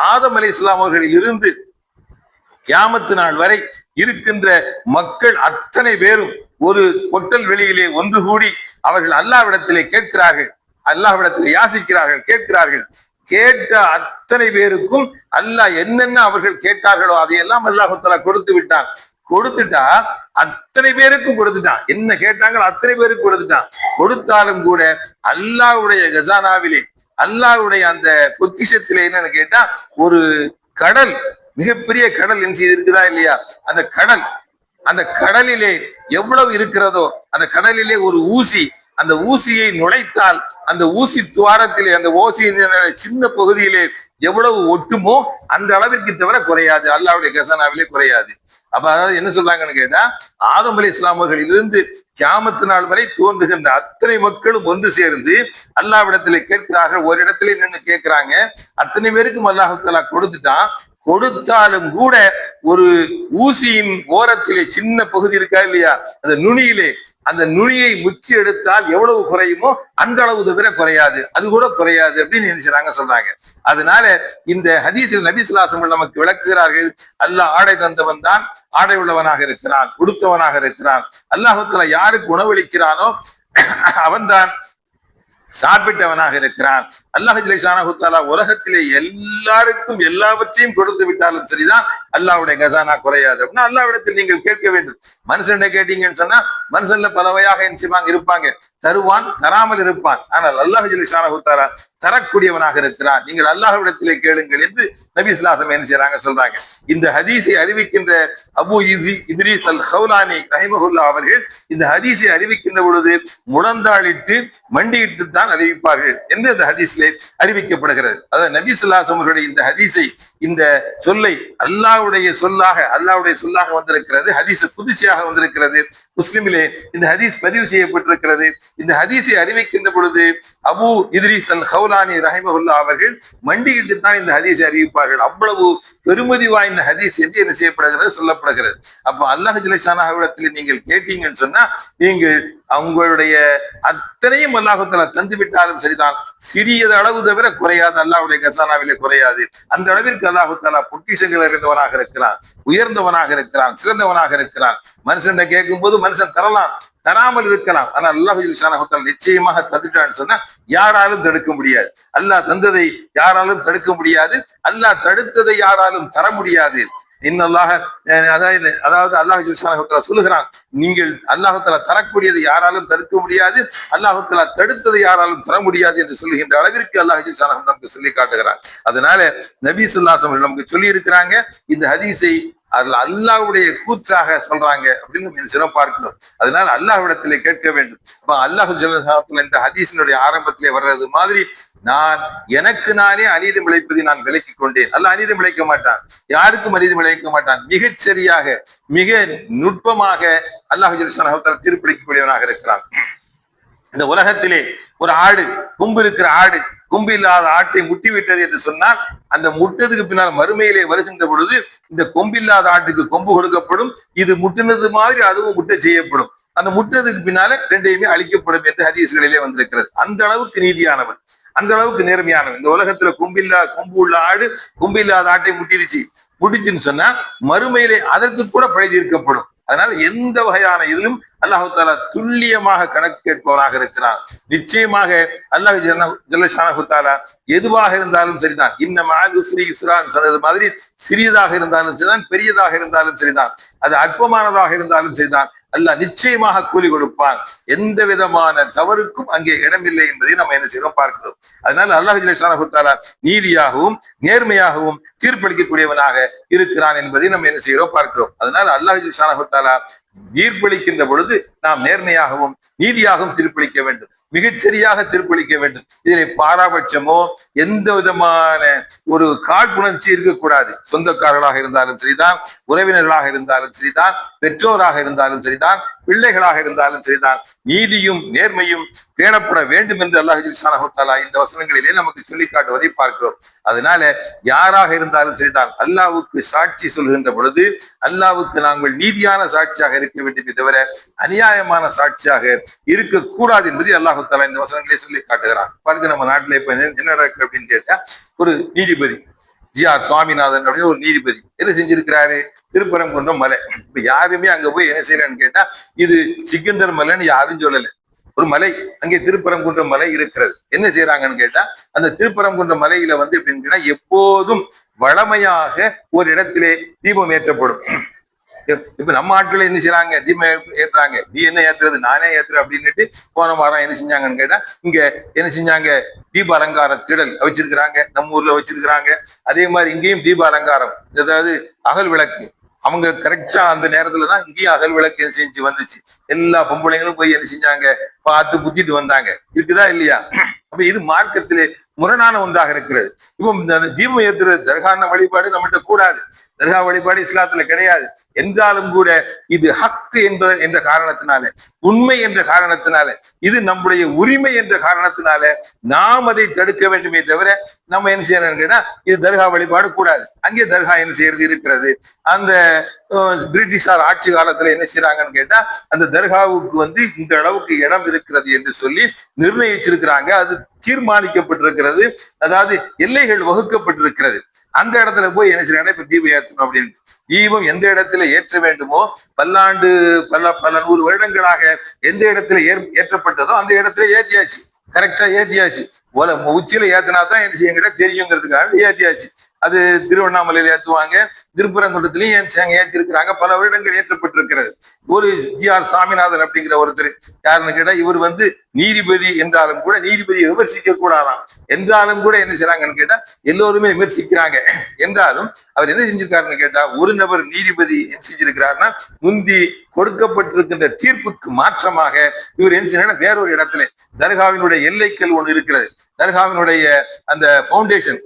ஆதம் அலைஹிஸ்ஸலாம் அவர்களில் இருந்து கியாமத்து நாள் வரை இருக்கின்ற மக்கள் அத்தனை பேரும் ஒரு பொட்டல் வெளியிலே ஒன்று கூடி அவர்கள் அல்லாஹ்விடத்திலே கேட்கிறார்கள், அல்லாஹ்விடத்திலே யாசிக்கிறார்கள், கேட்கிறார்கள். கேட்ட அத்தனை பேருக்கும் அல்லாஹ் என்னென்ன அவர்கள் கேட்டார்களோ அதையெல்லாம் அல்லாஹ் தஆலா கொடுத்து விட்டான். கொடுத்துட்டா அத்தனை பேருக்கும் கொடுத்துட்டான், என்ன கேட்டாங்களோ அத்தனை பேருக்கு கொடுத்துட்டான். கொடுத்தாலும் கூட அல்லாஹ்வுடைய கஜானாவிலே, அல்லாஹ்வுடைய அந்த பொக்கிஷத்திலே என்னன்னு கேட்டா, ஒரு கடல், மிகப்பெரிய கடல் என்ன செய்து இருக்குதா இல்லையா, அந்த கடல், அந்த கடலிலே எவ்வளவு இருக்கிறதோ அந்த கடலிலே ஒரு ஊசி, அந்த ஊசியை நுழைத்தால் அந்த ஊசி துவாரத்திலே, அந்த ஊசியின் சின்ன பகுதியிலே எவ்வளவு ஒட்டுமோ அந்த அளவிற்கு தவிர குறையாது, அல்லாஹ்வுடைய கஸனாவிலே குறையாது. அப்ப அதாவது என்ன சொல்றாங்கன்னு கேட்டா, ஆதம் அலைஹிஸ்ஸலாம் அவர்களிலிருந்து கியாமத்து நாள் வரை தோன்றுகின்ற அத்தனை மக்களும் ஒன்று சேர்ந்து அல்லாஹ்விடத்திலே கேட்கிறார்கள். ஒரு இடத்திலே நின்று கேட்கிறாங்க, அத்தனை பேருக்கும் அல்லாஹ் தஆலா கொடுத்துட்டான். கொடுத்தாலும் கூட ஒரு ஊசியின் ஓரத்திலே சின்ன பகுதி இருக்கா இல்லையா, அந்த நுனியிலே, அந்த நுனியை முக்கி எடுத்தால் எவ்வளவு குறையுமோ அந்த அளவு தவிர குறையாது, அது கூட குறையாது அப்படின்னு நினைச்சாங்க சொல்றாங்க. அதனால இந்த ஹதீஸில் நபி ஸல்லல்லாஹு அலைஹி வஸல்லம் நமக்கு விளக்குகிறார்கள், அல்லாஹ் ஆடை தந்தவன் தான் ஆடை உள்ளவனாக இருக்கிறான், கொடுத்தவனாக இருக்கிறான். அல்லாஹ் தஆலா யாருக்கு உணவளிக்கிறானோ அவன்தான் சாப்பிட்டவனாக இருக்கிறான். அல்லாஹ் ஜல்ல தஆலா உலகத்திலே எல்லாருக்கும் எல்லாவற்றையும் கொடுத்து விட்டாலும் சரிதான், அல்லாஹ்வுடைய கசானா குறையாது. அப்படின்னா அல்லாஹ்விடத்தில் நீங்கள் கேட்க வேண்டும். மனுஷன் கேட்டீங்கன்னு சொன்னா மனுஷன்ல பல வகையாக இருப்பாங்க, தருவான், தராமல் இருப்பான். ஆனால் அல்லாஹ் ஜல்ல தஆலா தரக்கூடியவனாக இருக்கிறான். நீங்கள் அல்லாஹ்விடத்திலே கேளுங்கள் என்று நபி ஸல்லல்லாஹு அலைஹி வஸல்லம் என்ன செய்றாங்க சொல்றாங்க. இந்த ஹதீஸை அறிவிக்கின்ற அபூ இத்ரீஸ் அல் ஹவுலானி ரஹிமஹுல்லாஹ் அவர்கள் இந்த ஹதீஸை அறிவிக்கின்ற பொழுது முழந்தாளிட்டு மண்டியிட்டு தான் அறிவிப்பார்கள் என்று அந்த ஹதீஸிலே அறிவிக்கப்படுகிறது. அதாவது நபி ஸல்லல்லாஹு அலைஹி வஸல்லம் அவர்களுடைய இந்த ஹதீஸை, இந்த சொல்லை அல்லாஹ்வுடைய சொல்லாக வந்திருக்கிறது. ஹதீஸ் குதுசியாக வந்திருக்கிறது. முஸ்லிமிலே இந்த ஹதீஸ் பதிவு செய்யப்பட்டிருக்கிறது. இந்த ஹதீஸை அறிவிக்கின்ற பொழுது அபூ இத்ரீஸ் அல் ஹவுலானி ரஹிமஹுல்லாஹ் அவர்கள் மண்டியிட்டு தான் இந்த ஹதீஸை அறிவிப்பார்கள். அவ்வளவு பெருமதி வாய்ந்த ஹதீஸ் என்று என்ன செய்யப்படுகிறது, சொல்லப்படுகிறது. அப்ப அல்லாஹ் ஜல்ல ஷானஹுவிடத்தில் நீங்கள் கேட்டீங்கன்னு சொன்னா நீங்கள் அவங்களுடைய அத்தனையும் அல்லாஹ் தஆலா தந்து விட்டாலும் சரிதான், சிறியது அளவு தவிர குறையாது, அல்லாஹ்வுடைய கசானாவிலே குறையாது. அந்த அளவிற்கு அல்லாஹ் தஆலா பொக்கிஷங்கள் அறிந்தவனாக இருக்கிறான், உயர்ந்தவனாக இருக்கிறான், சிறந்தவனாக இருக்கிறான். மனுஷன் கேட்கும் போது மனுஷன் தரலாம், தராமல் இருக்கலாம். ஆனால் அல்லாஹ் ஸுப்ஹானஹு வ தஆலா நிச்சயமாக தந்துட்டான்னு சொன்னா யாராலும் தடுக்க முடியாது. அல்லாஹ் தந்ததை யாராலும் தடுக்க முடியாது, அல்லாஹ் தடுத்ததை யாராலும் தர முடியாது. அதாவது அல்லாஹ் ஸுப்ஹானஹு வ தஆலா சொல்லுகிறான், நீங்கள் அல்லாஹ் தஆலா தரக்கூடியதை யாராலும் தடுக்க முடியாது, அல்லாஹ் தஆலா தடுத்ததை யாராலும் தர முடியாது என்று சொல்லுகின்ற அளவிற்கு அல்லாஹ் ஸுப்ஹானஹு வ தஆலா நமக்கு சொல்லி காட்டுகிறான். அதனால நபி ஸல்லல்லாஹு அலைஹி வஸல்லம் நமக்கு சொல்லி இருக்கிறாங்க, இந்த ஹதீஸை அதுல அல்லாஹ்வுடைய கூற்றாக சொல்றாங்க அப்படின்னு சிறப்பு பார்க்கிறோம். அதனால அல்லாஹ்விடத்திலே கேட்க வேண்டும். அல்லாஹ் இந்த ஹதீஸினுடைய ஆரம்பத்திலே வர்றது மாதிரி நான் எனக்கு நானே அநீதம் இழைப்பதை நான் விலக்கிக் கொண்டேன். அல்லாஹ் அநீதம் இழைக்க மாட்டான், யாருக்கும் அநீதம் இழைக்க மாட்டான். மிகச் சரியாக மிக நுட்பமாக அல்லாஹ் தீர்ப்பளிக்கக்கூடியவனாக இருக்கிறான். இந்த உலகத்திலே ஒரு ஆடு, கொம்பு இருக்கிற ஆடு கொம்பு இல்லாத ஆட்டை முட்டி விட்டது என்று சொன்னால், அந்த முட்டதுக்கு பின்னால் மறுமையிலே வருகின்ற பொழுது இந்த கொம்பில்லாத ஆட்டுக்கு கொம்பு கொடுக்கப்படும், இது முட்டினது மாதிரி அதுவும் முட்டை செய்யப்படும். அந்த முட்டதுக்கு பின்னால ரெண்டையுமே அழிக்கப்படும் என்று ஹதீஸ்களிலே வந்திருக்கிறது. அந்த அளவுக்கு நீதியானவன், அந்த அளவுக்கு நேர்மையானவன். இந்த உலகத்துல கொம்பு உள்ள ஆடு கொம்பு இல்லாத ஆட்டை முட்டிச்சுன்னு சொன்னா மறுமையிலே அதற்கு கூட பழி தீர்க்கப்படும். அதனால எந்த வகையான இதிலும் அல்லாஹ் தஆலா துல்லியமாக கணக்கு கேட்பவராக இருக்கிறார். நிச்சயமாக அல்லாஹ் ஜல்ல ஷானஹு தஆலா எதுவாக இருந்தாலும் சரிதான், இன்னமஅல் உஸ்ரி யுஸ்ரான் சொன்னது மாதிரி சிறியதாக இருந்தாலும் சரிதான், பெரியதாக இருந்தாலும் சரிதான், அது அற்பமானதாக இருந்தாலும் சரிதான், அல்லாஹ் நிச்சயமாக கூலி கொடுப்பான். எந்த விதமான தவறுக்கும் அங்கே இடமில்லை என்பதை நம்ம என்ன செய்யறோம் பார்க்கிறோம். அதனால அல்லாஹ் ஜல்ல ஷானஹு தஆலா நீதியாகவும் நேர்மையாகவும் தீர்ப்பளிக்கக்கூடியவனாக இருக்கிறான் என்பதை நம்ம என்ன செய்யறோம் பார்க்கிறோம். அதனால அல்லாஹ் ஜல்ல ஷானஹு தஆலா தீர்ப்பளிக்கின்ற பொழுது நாம் நேர்மையாகவும் நீதியாகவும் தீர்ப்பளிக்க வேண்டும், மிகச் சரியாக தீர்ப்பளிக்க வேண்டும். இதில் பாராபட்சமோ எந்த விதமான ஒரு காழ்ப்புணர்ச்சி இருக்கக்கூடாது. சொந்தக்காரர்களாக இருந்தாலும் சரிதான், உறவினர்களாக இருந்தாலும் சரிதான், பெற்றோராக இருந்தாலும் சரிதான், பிள்ளைகளாக இருந்தாலும் சரிதான், நீதியும் நேர்மையும் பேணப்பட வேண்டும் என்று அல்லாஹ் ஸுப்ஹானஹு வ தஆலா இந்த வசனங்களிலே நமக்கு சொல்லி காட்டுவதை பார்க்கிறோம். அதனால யாராக இருந்தாலும் சரிதான், அல்லாஹ்வுக்கு சாட்சி சொல்கின்ற பொழுது அல்லாஹ்வுக்கு நாங்கள் நீதியான சாட்சியாக இருக்க வேண்டுமே தவிர அநியாயமான சாட்சியாக இருக்கக்கூடாது என்பதை அல்லாஹ் தஆலா இந்த வசனங்களே சொல்லி காட்டுகிறான். பாருங்க, நம்ம நாட்டில் இப்ப என்ன நடக்கு அப்படின்னு கேட்டா, ஒரு நீதிபதி ஜி.ஆர். சுவாமிநாதன் அப்படின்னு ஒரு நீதிபதி என்ன செஞ்சிருக்கிறாரு, திருப்பரங்குன்றம் மலை. இப்ப யாருமே அங்க போய் என்ன செய்யறேன்னு கேட்டா, இது சிக்கந்தர் மலைன்னு யாரும் சொல்லல, ஒரு மலை, அங்கே திருப்பரங்குன்றம் மலை இருக்கிறது. என்ன செய்யறாங்கன்னு கேட்டா, அந்த திருப்பரங்குன்றம் மலையில எப்படின்னா எப்போதும் வழமையாக ஒரு இடத்திலே தீபம் ஏற்றப்படும். இப்ப நம்ம ஆட்கள் என்ன செய்யறாங்க, தீபம் ஏற்றுறாங்க, நீ என்ன ஏத்துறது நானே ஏத்துறேன் அப்படின்னுட்டு போன வாரம் என்ன செஞ்சாங்கன்னு கேட்டா, இங்க என்ன செஞ்சாங்க, தீப அலங்கார திடல் வச்சிருக்கிறாங்க, நம்ம ஊர்ல வச்சிருக்கிறாங்க. அதே மாதிரி இங்கேயும் தீப அலங்காரம், அதாவது அகல் விளக்கு, அவங்க கரெக்டா அந்த நேரத்துலதான் இங்கேயும் அகல் விளக்கு செஞ்சு வந்துச்சு. எல்லா பொம்பளைங்களும் போய் என்ன செஞ்சாங்க, பார்த்து புத்திட்டு வந்தாங்க. இருக்குதா இல்லையா? அப்ப இது மார்க்கத்திலே முரணான ஒன்றாக இருக்கிறது. இப்போ இந்த தீபம் ஏத்துறது தர்கான வழிபாடு நம்மகிட்ட கூடாது, தர்கா வழிபாடு இஸ்லாத்துல கிடையாது. என்றாலும் கூட இது ஹக் என்ற காரணத்தினால, உண்மை என்ற காரணத்தினால, இது நம்முடைய உரிமை என்ற காரணத்தினால நாம் அதை தடுக்க வேண்டுமே தவிர நம்ம என்ன செய்யணும் கேட்டா, இது தர்கா வழிபாடு கூடாது. அங்கே தர்கா என்ன செய்யறது இருக்கிறது. அந்த பிரிட்டிஷார் ஆட்சி காலத்துல என்ன செய்யறாங்கன்னு கேட்டா, அந்த தர்காவுக்கு இந்த அளவுக்கு இடம் இருக்கிறது என்று சொல்லி நிர்ணயிச்சிருக்கிறாங்க. அது தீர்மானிக்கப்பட்டிருக்கிறது, அதாவது எல்லைகள் வகுக்கப்பட்டிருக்கிறது. அந்த இடத்துல போய் என்ன செய்யறாங்க, இப்ப தீபம் ஏற்றணும் அப்படின்னு. தீபம் எந்த இடத்துல ஏற்ற வேண்டுமோ, பல நூறு வருடங்களாக எந்த இடத்துல ஏற்றப்பட்டதோ அந்த இடத்துல ஏற்றியாச்சு. கரெக்டா ஏத்தியாச்சு. உச்சியில ஏத்தினா தான் என்ன செய்யுங்கிட்ட தெரியுங்கிறதுக்காக ஏத்தியாச்சு. அது திருவண்ணாமலையில ஏத்துவாங்க, திருப்பரங்குன்றத்திலையும் ஏற்றி இருக்கிறாங்க, பல வருடங்கள் ஏற்றப்பட்டிருக்கிறது. ஒரு ஜி.ஆர். சாமிநாதன் அப்படிங்கிற ஒருத்தர், யாருன்னு கேட்டா இவர் நீதிபதி என்றாலும் கூட நீதிபதியை விமர்சிக்க கூடாதாம் என்றாலும் கூட என்ன செய்யறாங்கன்னு கேட்டா எல்லோருமே விமர்சிக்கிறாங்க என்றாலும் அவர் என்ன செஞ்சிருக்காருன்னு கேட்டா ஒரு நபர் நீதிபதி என்ன செஞ்சிருக்கிறாருன்னா முந்தி கொடுக்கப்பட்டிருக்கின்ற தீர்ப்புக்கு மாற்றமாக இவர் என்ன செய்யறாங்கன்னா வேறொரு இடத்துல தர்காவினுடைய எல்லைக்கல் ஒன்று இருக்கிறது. தர்காவினுடைய அந்த பவுண்டேஷன்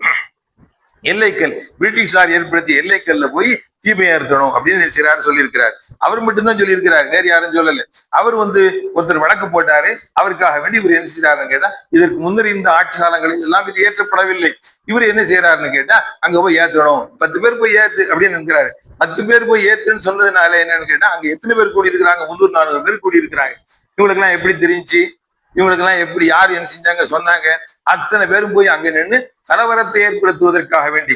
எல்லைக்கல் பிரிட்டிஷார் ஏற்படுத்திய எல்லைக்கல்ல போய் தீமையா இருக்கணும் அப்படின்னு சிறார் சொல்லியிருக்கிறார். அவர் மட்டும்தான் சொல்லியிருக்கிறார், வேற யாரும் சொல்லல. அவர் ஒருத்தர் வழக்கு போட்டாரு, அவருக்காக வேண்டி இவர் என்ன செய்யறாருன்னு கேட்டா இதற்கு முன்னர் இந்த ஆட்சி காலங்களில் எல்லாம் இது ஏற்றப்படவில்லை. இவர் என்ன செய்யறாருன்னு கேட்டா அங்க போய் ஏற்றணும், 10 பேர் போய் ஏத்து அப்படின்னு இருக்கிறாரு. 10 பேர் போய் ஏத்துன்னு சொன்னதுனால என்னன்னு கேட்டா அங்க எத்தனை பேர் கூடி இருக்கிறாங்க? 300-400 பேர் கூடி இருக்கிறாங்க. இவங்களுக்கு எல்லாம் எப்படி தெரிஞ்சு, இவங்களுக்கு எல்லாம் எப்படி யார் என்ன செஞ்சாங்க சொன்னாங்க? அத்தனை பேரும் போய் அங்க நின்று கலவரத்தை ஏற்படுத்துவதற்காக வேண்டி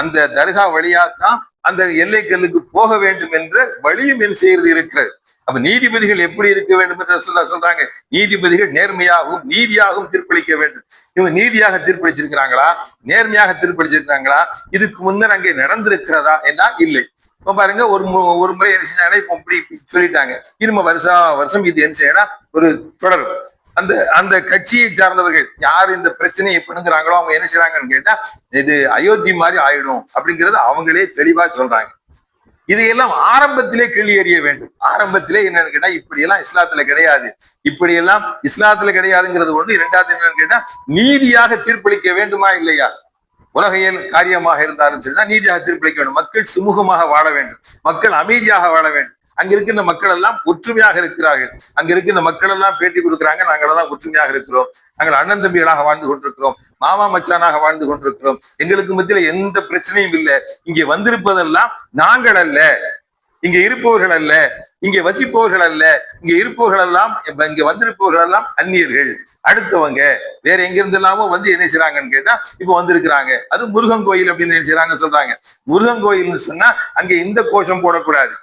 அந்த தர்கா வழியாத்தான் அந்த எல்லைக்கல்லுக்கு போக வேண்டும் என்ற வழியும் என்ன செய்யறது இருக்கிறது. அப்ப நீதிபதிகள் எப்படி இருக்க வேண்டும் என்று சொல்றாங்க. நீதிபதிகள் நேர்மையாகவும் நீதியாகவும் தீர்ப்பளிக்க வேண்டும். இவங்க நீதியாக தீர்ப்பளிச்சிருக்கிறாங்களா, நேர்மையாக தீர்ப்பளிச்சிருக்காங்களா, இதுக்கு முன்னர் அங்கே நடந்திருக்கிறதா என்றால் இல்லை. இப்ப பாருங்க, ஒரு முறை என்ன செஞ்சாங்கன்னா இப்ப இப்படி சொல்லிட்டாங்க, இனிமே வருஷம் இது என்ன செய்யணும் ஒரு தொடர். அந்த கட்சியை சார்ந்தவர்கள் யார் இந்த பிரச்சனையை பண்ணுங்கிறாங்களோ அவங்க என்ன செய்யறாங்கன்னு கேட்டா இது அயோத்தி மாதிரி ஆயிடும் அப்படிங்கறது அவங்களே தெளிவா சொல்றாங்க. இதையெல்லாம் ஆரம்பத்திலே கேள்வி எறிய வேண்டும். ஆரம்பத்திலே என்னன்னு கேட்டா இப்படியெல்லாம் இஸ்லாத்துல கிடையாது, இப்படியெல்லாம் இஸ்லாத்துல கிடையாதுங்கிறது ஒன்று. இரண்டாவது என்னன்னு கேட்டா நீதியாக தீர்ப்பளிக்க வேண்டுமா இல்லையா? உலகையில் காரியமாக இருந்தாலும் சரிதான் நீதியாக தீர்ப்பளிக்க வேண்டும். மக்கள் சுமூகமாக வாழ வேண்டும், மக்கள் அமைதியாக வாழ வேண்டும். அங்க இருக்கின்ற மக்கள் எல்லாம் ஒற்றுமையாக இருக்கிறார்கள். அங்க இருக்கின்ற மக்கள் எல்லாம் பேட்டி கொடுக்குறாங்க, நாங்களெல்லாம் ஒற்றுமையாக இருக்கிறோம், நாங்கள் அண்ணன் தம்பிகளாக வாழ்ந்து கொண்டிருக்கிறோம், மாமா மச்சானாக வாழ்ந்து கொண்டிருக்கிறோம், எங்களுக்கு மத்தியில எந்த பிரச்சனையும் இல்லை. இங்கே வந்திருப்பதெல்லாம் நாங்கள் அல்ல, இங்க இருப்பவர்கள் அல்ல, இங்க வசிப்பவர்கள் அல்ல, இங்க இருப்பவர்கள் எல்லாம் இங்க வந்திருப்பவர்கள் எல்லாம் அந்நியர்கள், அடுத்தவங்க வேற எங்க இருந்து எல்லாமோ என்ன செய்யறாங்கன்னு கேட்டா இப்ப வந்திருக்கிறாங்க. அது முருகன் கோயில் அப்படின்னு என்ன செய்யறாங்க சொல்றாங்க. முருகன் கோயில்னு சொன்னா அங்க இந்த கோஷம் போடக்கூடாது,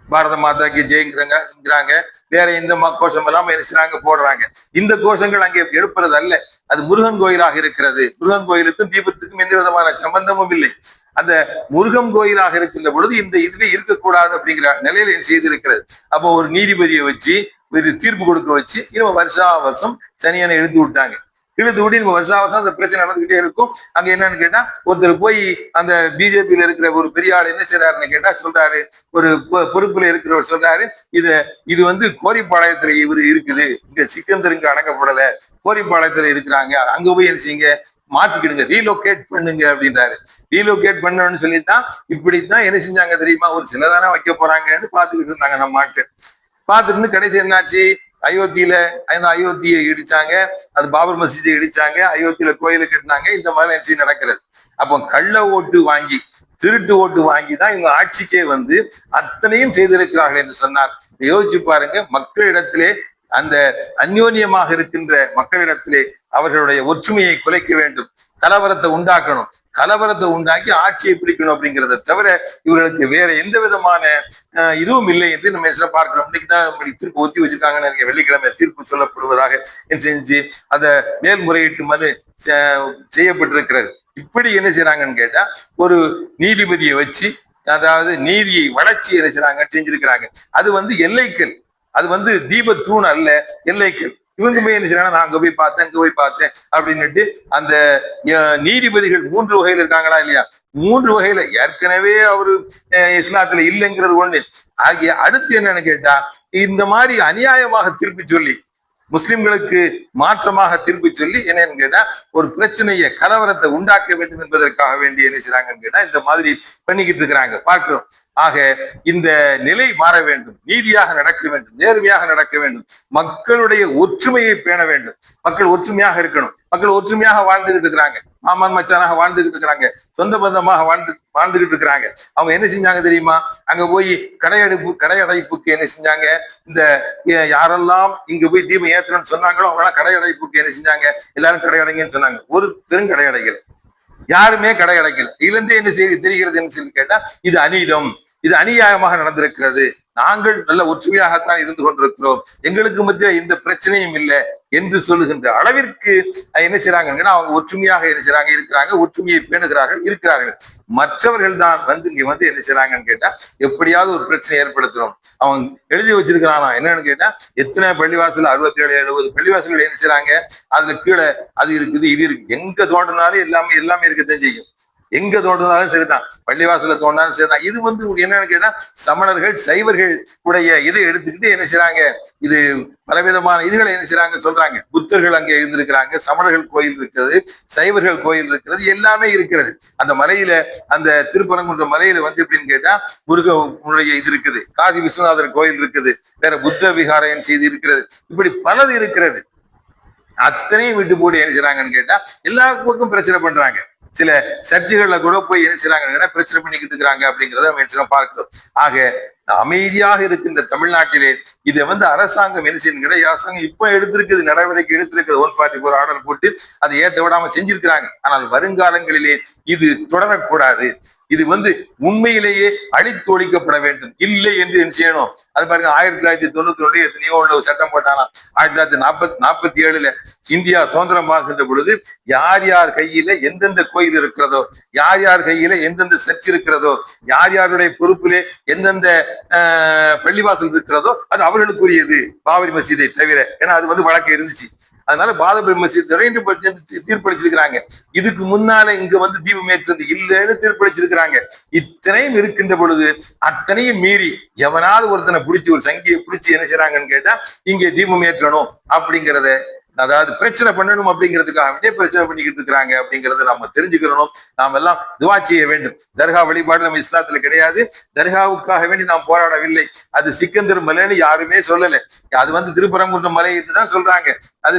பாரத மாதாக்கு ஜெயங்கிறாங்க, வேற எந்த கோஷம் எல்லாம் என்ன செய்யறாங்க போடுறாங்க. இந்த கோஷங்கள் அங்கே எடுப்பது அல்ல. அது முருகன் கோயிலாக இருக்கிறது. முருகன் கோயிலுக்கும் தீபத்துக்கும் எந்த விதமான சம்பந்தமும் இல்லை. அந்த முருகன் கோயிலாக இருக்கின்ற பொழுது இந்த இதுவே இருக்கக்கூடாது அப்படிங்கிற நிலையில செய்திருக்கிறது. அப்போ ஒரு நீதிபதியை வச்சு ஒரு தீர்ப்பு கொடுக்க வச்சு இவங்க வருஷம் சனியனை இழுத்து விட்டாங்க. இழுத்து விட்டு நம்ம வருஷம் அந்த பிரச்சனை நடந்துகிட்டே இருக்கும். அங்க என்னன்னு கேட்டா ஒருத்தர் போய் அந்த பிஜேபியில இருக்கிற ஒரு பெரிய ஆள் என்ன செய்யறாருன்னு கேட்டா சொல்றாரு, ஒரு பொறுப்புல இருக்கிறவர் சொல்றாரு, இது கோரிப்பாளையத்துல இவர் இருக்குது, இங்க சிக்கந்தர் இங்க அடங்கப்படல, கோரிப்பாளையத்துல இருக்கிறாங்க, அங்க போய் என்ன செய்யுங்க மாத்திக்கிடுங்க, ரீலோகேட் பண்ணுங்க அப்படின்றாரு. ரீலோகேட் பண்ணணும்னு சொல்லித்தான் இப்படித்தான் என்ன செஞ்சாங்க தெரியுமா, ஒரு சிலதானே வைக்க போறாங்கன்னு பாத்துக்கிட்டு இருந்தாங்க நம்ம ஆட்கள். பாத்துட்டு கடைசி என்னாச்சு, அயோத்தியை இடிச்சாங்க, அது பாபர் மசீதை இடிச்சாங்க, அயோத்தியில கோயிலை கட்டினாங்க. இந்த மாதிரி நிகழ்ச்சி நடக்கிறது. அப்போ கள்ள ஓட்டு வாங்கி திருட்டு ஓட்டு வாங்கி தான் இவங்க ஆட்சிக்கே அத்தனையும் செய்திருக்கிறார்கள் என்று சொன்னார். யோசிச்சு பாருங்க, மக்களிடத்திலே அந்த அந்யோன்யமாக இருக்கின்ற மக்களிடத்திலே அவர்களுடைய ஒற்றுமையை குலைக்க வேண்டும், கலவரத்தை உண்டாக்கணும், கலவரத்தை உண்டாக்கி ஆட்சியை பிடிக்கணும் அப்படிங்கிறத தவிர இவர்களுக்கு வேற எந்த விதமான இதுவும் இல்லை என்று நம்ம பார்க்கிறோம். இன்னைக்குதான் தீர்ப்பு ஒத்தி வச்சிருக்காங்கன்னு வெள்ளிக்கிழமை தீர்ப்பு சொல்லப்படுவதாக செஞ்சு அந்த மேல்முறையீட்டு மனு செய்யப்பட்டிருக்கிறது. இப்படி என்ன செய்யறாங்கன்னு கேட்டா ஒரு நீதிபதியை வச்சு, அதாவது நீதியை வளர்ச்சி என்ன செய்யறாங்க செஞ்சிருக்கிறாங்க. அது எல்லைக்கல், அது தீப தூண் அல்ல, எல்லைக்கல். இவங்க போய் என்ன செய்யறாங்க, நான் அங்க போய் பார்த்தேன், அங்க போய் பார்த்தேன் அப்படின்னுட்டு அந்த நீதிபதிகள் 3 வகையில இருக்காங்களா இல்லையா? 3 வகையில ஏற்கனவே அவரு இஸ்லாத்துல இல்லைங்கிறது ஒண்ணு. ஆகிய அடுத்து என்னன்னு கேட்டா இந்த மாதிரி அநியாயமாக திருப்பி சொல்லி முஸ்லிம்களுக்கு மாற்றமாக திருப்பி சொல்லி என்னன்னு கேட்டா ஒரு பிரச்சனையை கலவரத்தை உண்டாக்க வேண்டும் என்பதற்காக வேண்டி என்ன செய்யறாங்கன்னு கேட்டா இந்த மாதிரி பண்ணிக்கிட்டு இருக்கிறாங்க பார்க்கிறோம். ஆக இந்த நிலை மாற வேண்டும், நீதியாக நடக்க வேண்டும், நேர்மையாக நடக்க வேண்டும், மக்களுடைய ஒற்றுமையை பேண வேண்டும், மக்கள் ஒற்றுமையாக இருக்கணும். மக்கள் ஒற்றுமையாக வாழ்ந்துகிட்டு இருக்கிறாங்க, மாமன் மச்சானாக வாழ்ந்துகிட்டு இருக்கிறாங்க, சொந்த பந்தமாக வாழ்ந்துகிட்டு இருக்கிறாங்க. அவங்க என்ன செஞ்சாங்க தெரியுமா, அங்க போய் கடையடைப்புக்கு என்ன செஞ்சாங்க, இந்த யாரெல்லாம் இங்க போய் தீபம் ஏற்றணும்னு சொன்னாங்களோ அவங்களாம் கடையடைப்புக்கு என்ன செஞ்சாங்க, எல்லாரும் கடையடைங்கன்னு சொன்னாங்க. ஒரு கடையடைகள் யாருமே கடை அடைக்கல. இதுல இருந்து என்ன செய்தி தெரிகிறது என்று சொல்லி கேட்டா இது அநீதம், இது அநியாயமாக நடந்திருக்கிறது, நாங்கள் நல்ல ஒற்றுமையாகத்தான் இருந்து கொண்டிருக்கிறோம், எங்களுக்கு மத்திய இந்த பிரச்சனையும் இல்லை என்று சொல்லுகின்ற அளவிற்கு என்ன செய்யறாங்கன்னா அவங்க ஒற்றுமையாக என்ன செய்யறாங்க இருக்கிறாங்க, ஒற்றுமையை பேணுகிறார்கள் இருக்கிறார்கள். மற்றவர்கள் தான் இங்க என்ன செய்யறாங்கன்னு கேட்டா எப்படியாவது ஒரு பிரச்சனை ஏற்படுத்துறோம். அவங்க எழுதி வச்சிருக்கிறானா என்னன்னு கேட்டா எத்தனை பள்ளிவாசல் 67-70 பள்ளிவாசல்கள் என்ன செய்யறாங்க, அதுல கீழே அது இருக்குது இது இருக்கு, எங்க தோன்றினாலும் எல்லாமே இருக்கத்தான் செய்யும், எங்க தோன்றினாலும் சரிதான், பள்ளிவாசல தோன்றாலும் சரிதான். இது என்னன்னு கேட்டா சமணர்கள் சைவர்கள் உடைய இதை எடுத்துக்கிட்டு என்ன செய்யறாங்க, இது பலவிதமான இதுகளை என்ன செய்யறாங்க சொல்றாங்க. புத்தர்கள் அங்கே இருந்திருக்கிறாங்க, சமணர்கள் கோயில் இருக்கிறது, சைவர்கள் கோயில் இருக்கிறது, எல்லாமே இருக்கிறது. அந்த மலையில அந்த திருப்பரங்குன்ற மலையில எப்படின்னு கேட்டா முருகனுடைய இது இருக்குது, காசி விஸ்வநாதர் கோயில் இருக்குது, வேற புத்த விகாரம் செய்து இருக்கிறது, இப்படி பலது இருக்கிறது. அத்தனையும் விட்டு போட்டு என்ன செய்யறாங்கன்னு கேட்டா எல்லா பக்கம் பிரச்சனை பண்றாங்க. சில சர்ச்சைகள்ல கூட போய் என்ன செய்யறாங்க பிரச்சனை பண்ணிக்கிட்டு இருக்கிறாங்க அப்படிங்கிறத பார்க்கிறோம். ஆக அமைதியாக இருக்கின்ற தமிழ்நாட்டிலே இதை அரசாங்கம் என்ன செய்யணும், அரசாங்கம் இப்ப எடுத்திருக்குது, நடவடிக்கை எடுத்திருக்கிறது, 144 ஆர்டர் போட்டு அதை ஏற்ற விடாம செஞ்சிருக்கிறாங்க. ஆனால் வருங்காலங்களிலே இது தொடரக்கூடாது. இது உண்மையிலேயே அழித்தொழிக்கப்பட வேண்டும். இல்லை என்று என்ன செய்யணும், அது பாருங்க 1991 எத்தனையோ சட்டம் போட்டானா, 1947 இந்தியா சுதந்திரமாகின்ற பொழுது யார் யார் கையில எந்தெந்த கோயில் இருக்கிறதோ, யார் யார் கையில எந்தெந்த சர்ச் இருக்கிறதோ, யார் யாருடைய பொறுப்பிலே எந்தெந்த பள்ளிவாசல் இருக்கிறதோ அது அவர்களுக்குரியது, பாபரி மசீதை தவிர. ஏன்னா அது வழக்கு இருந்துச்சு. அதனால பாபரி மசீத் தீர்ப்பளிச்சிருக்கிறாங்க. இதுக்கு முன்னால இங்க தீபம் ஏற்றது இல்லைன்னு தீர்ப்பளிச்சிருக்கிறாங்க. இத்தனையும் இருக்கின்ற பொழுது அத்தனையும் மீறி எவனாவது ஒருத்தனை பிடிச்சி ஒரு சங்கியை பிடிச்சி என்ன செய்யறாங்கன்னு கேட்டா இங்கே தீபம் ஏற்றணும் அப்படிங்கிறத, அதாவது பிரச்சனை பண்ணணும் அப்படிங்கிறதுக்காக பிரச்சனை பண்ணிக்கிட்டு இருக்கிறாங்க அப்படிங்கறத நம்ம தெரிஞ்சுக்கிறோம். நாம் எல்லாம் துவா செய்ய வேண்டும். தர்கா வழிபாடு நம்ம இஸ்லாத்துல கிடையாது. தர்காவுக்காக வேண்டி நாம் போராடவில்லை. அது சிக்கந்தர் மலைன்னு யாருமே சொல்லல. அது திருப்பரங்குன்ற மலை தான் சொல்றாங்க. அது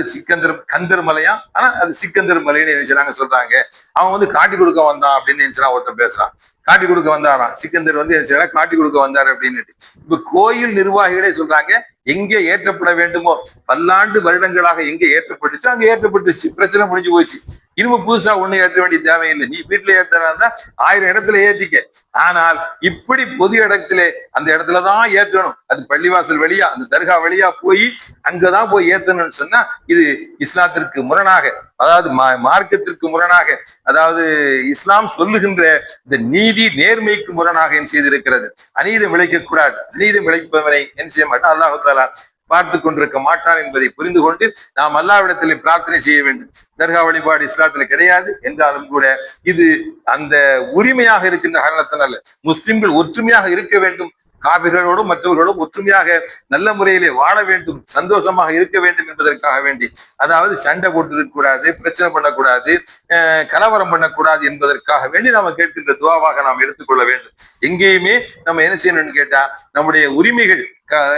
கந்தர் மலையா, ஆனா அது சிக்கந்தர் மலைன்னு நினைச்சாங்க சொல்றாங்க. அவன் காட்டி கொடுக்க வந்தான் அப்படின்னு நினைச்சா ஒருத்தன் பேசுறான். காட்டி கொடுக்க வந்தாராம் சிக்கந்தர் என்ன காட்டி கொடுக்க வந்தாரு அப்படின்னு. இப்ப கோயில் நிர்வாகிகளே சொல்றாங்க எங்கே ஏற்றப்பட வேண்டுமோ பல்லாண்டு வருடங்களாக எங்கே ஏற்றப்பட்டுச்சு அங்க ஏற்றப்பட்டுச்சு, பிரச்சனை முடிஞ்சு போச்சு. இனிமே புதுசா ஒண்ணு ஏற்ற வேண்டிய தேவையில்லை. நீ வீட்டுல ஏற்றா 1000 இடத்துல ஏத்திக்க. ஆனால் இப்படி பொது இடத்துல அந்த இடத்துலதான் ஏற்றணும். அது பள்ளிவாசல் வழியா அந்த தர்கா வழியா போய் அங்கதான் போய் ஏத்தணும்னு சொன்னா இது இஸ்லாத்திற்கு முரணாக, அதாவது மார்க்கத்திற்கு முரணாக, அதாவது இஸ்லாம் சொல்லுகின்ற இந்த நீதி நேர்மைக்கு முரணாக என்ன செய்திருக்கிறது. அநீதம் விளைக்க கூடாது. அநீதம் விளைப்பவனை என்ன செய்ய மாட்டான் அல்லாஹ் தஆலா பார்த்து கொண்டிருக்க மாட்டான் என்பதை புரிந்து கொண்டு நாம் அல்லாஹ்விடத்தில் பிரார்த்தனை செய்ய வேண்டும். தர்கா வழிபாடு இஸ்லாத்தில் கிடையாது என்றாலும் கூட இது அந்த உரிமையாக இருக்கின்ற காரணத்தினால முஸ்லிம்கள் ஒற்றுமையாக இருக்க வேண்டும். காபிர்களோடும் மற்றவர்களோடும் ஒற்றுமையாக நல்ல முறையிலே வாழ வேண்டும், சந்தோஷமாக இருக்க வேண்டும் என்பதற்காக வேண்டி, அதாவது சண்டை போட்டு இருக்கக்கூடாது, பிரச்சனை பண்ணக்கூடாது, கலவரம் பண்ணக்கூடாது என்பதற்காக வேண்டி நாம கேட்கின்ற துவாவாக நாம் எடுத்துக்கொள்ள வேண்டும். எங்கேயுமே நம்ம என்ன செய்யணும்னு கேட்டா நம்முடைய உரிமைகள்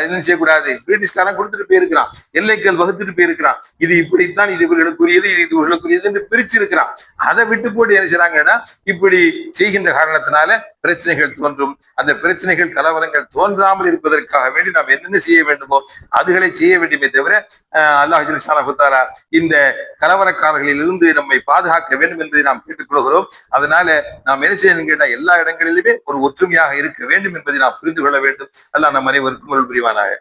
என்ன செய்யக்கூடாது. பிரிட்டிஷ்காரன் கொடுத்துட்டு போயிருக்கிறான், எல்லைகள் வகுத்துட்டு போயிருக்கிறான், இது இப்படித்தான், இது இவர்களுக்குரியது, இது இவர்களுக்குரியது என்று பிரிச்சிருக்கிறான். அதை விட்டு போட்டு என்ன செய்யறாங்கன்னா இப்படி செய்கின்ற காரணத்தினால பிரச்சனைகள் தோன்றும். அந்த பிரச்சனைகள் கலவரங்கள் தோன்றாமல் இருப்பதற்காக வேண்டி நாம் என்னென்ன செய்ய வேண்டுமோ அதுகளை செய்ய வேண்டுமே தவிர அல்லாஹ் சுப்ஹானஹு வ தஆலா இந்த கலவரக்காரர்களில் இருந்து நம்மை பாதுகாக்க வேண்டும் என்பதை நாம் கேட்டுக்கொள்கிறோம். அதனால நாம் என்ன செய்யணும் கேட்டா எல்லா இடங்களிலுமே ஒரு ஒற்றுமையாக இருக்க வேண்டும் என்பதை நாம் புரிந்து கொள்ள வேண்டும். அல்லாஹ் நம் அனைவருக்கும் அருள் புரிவானாக.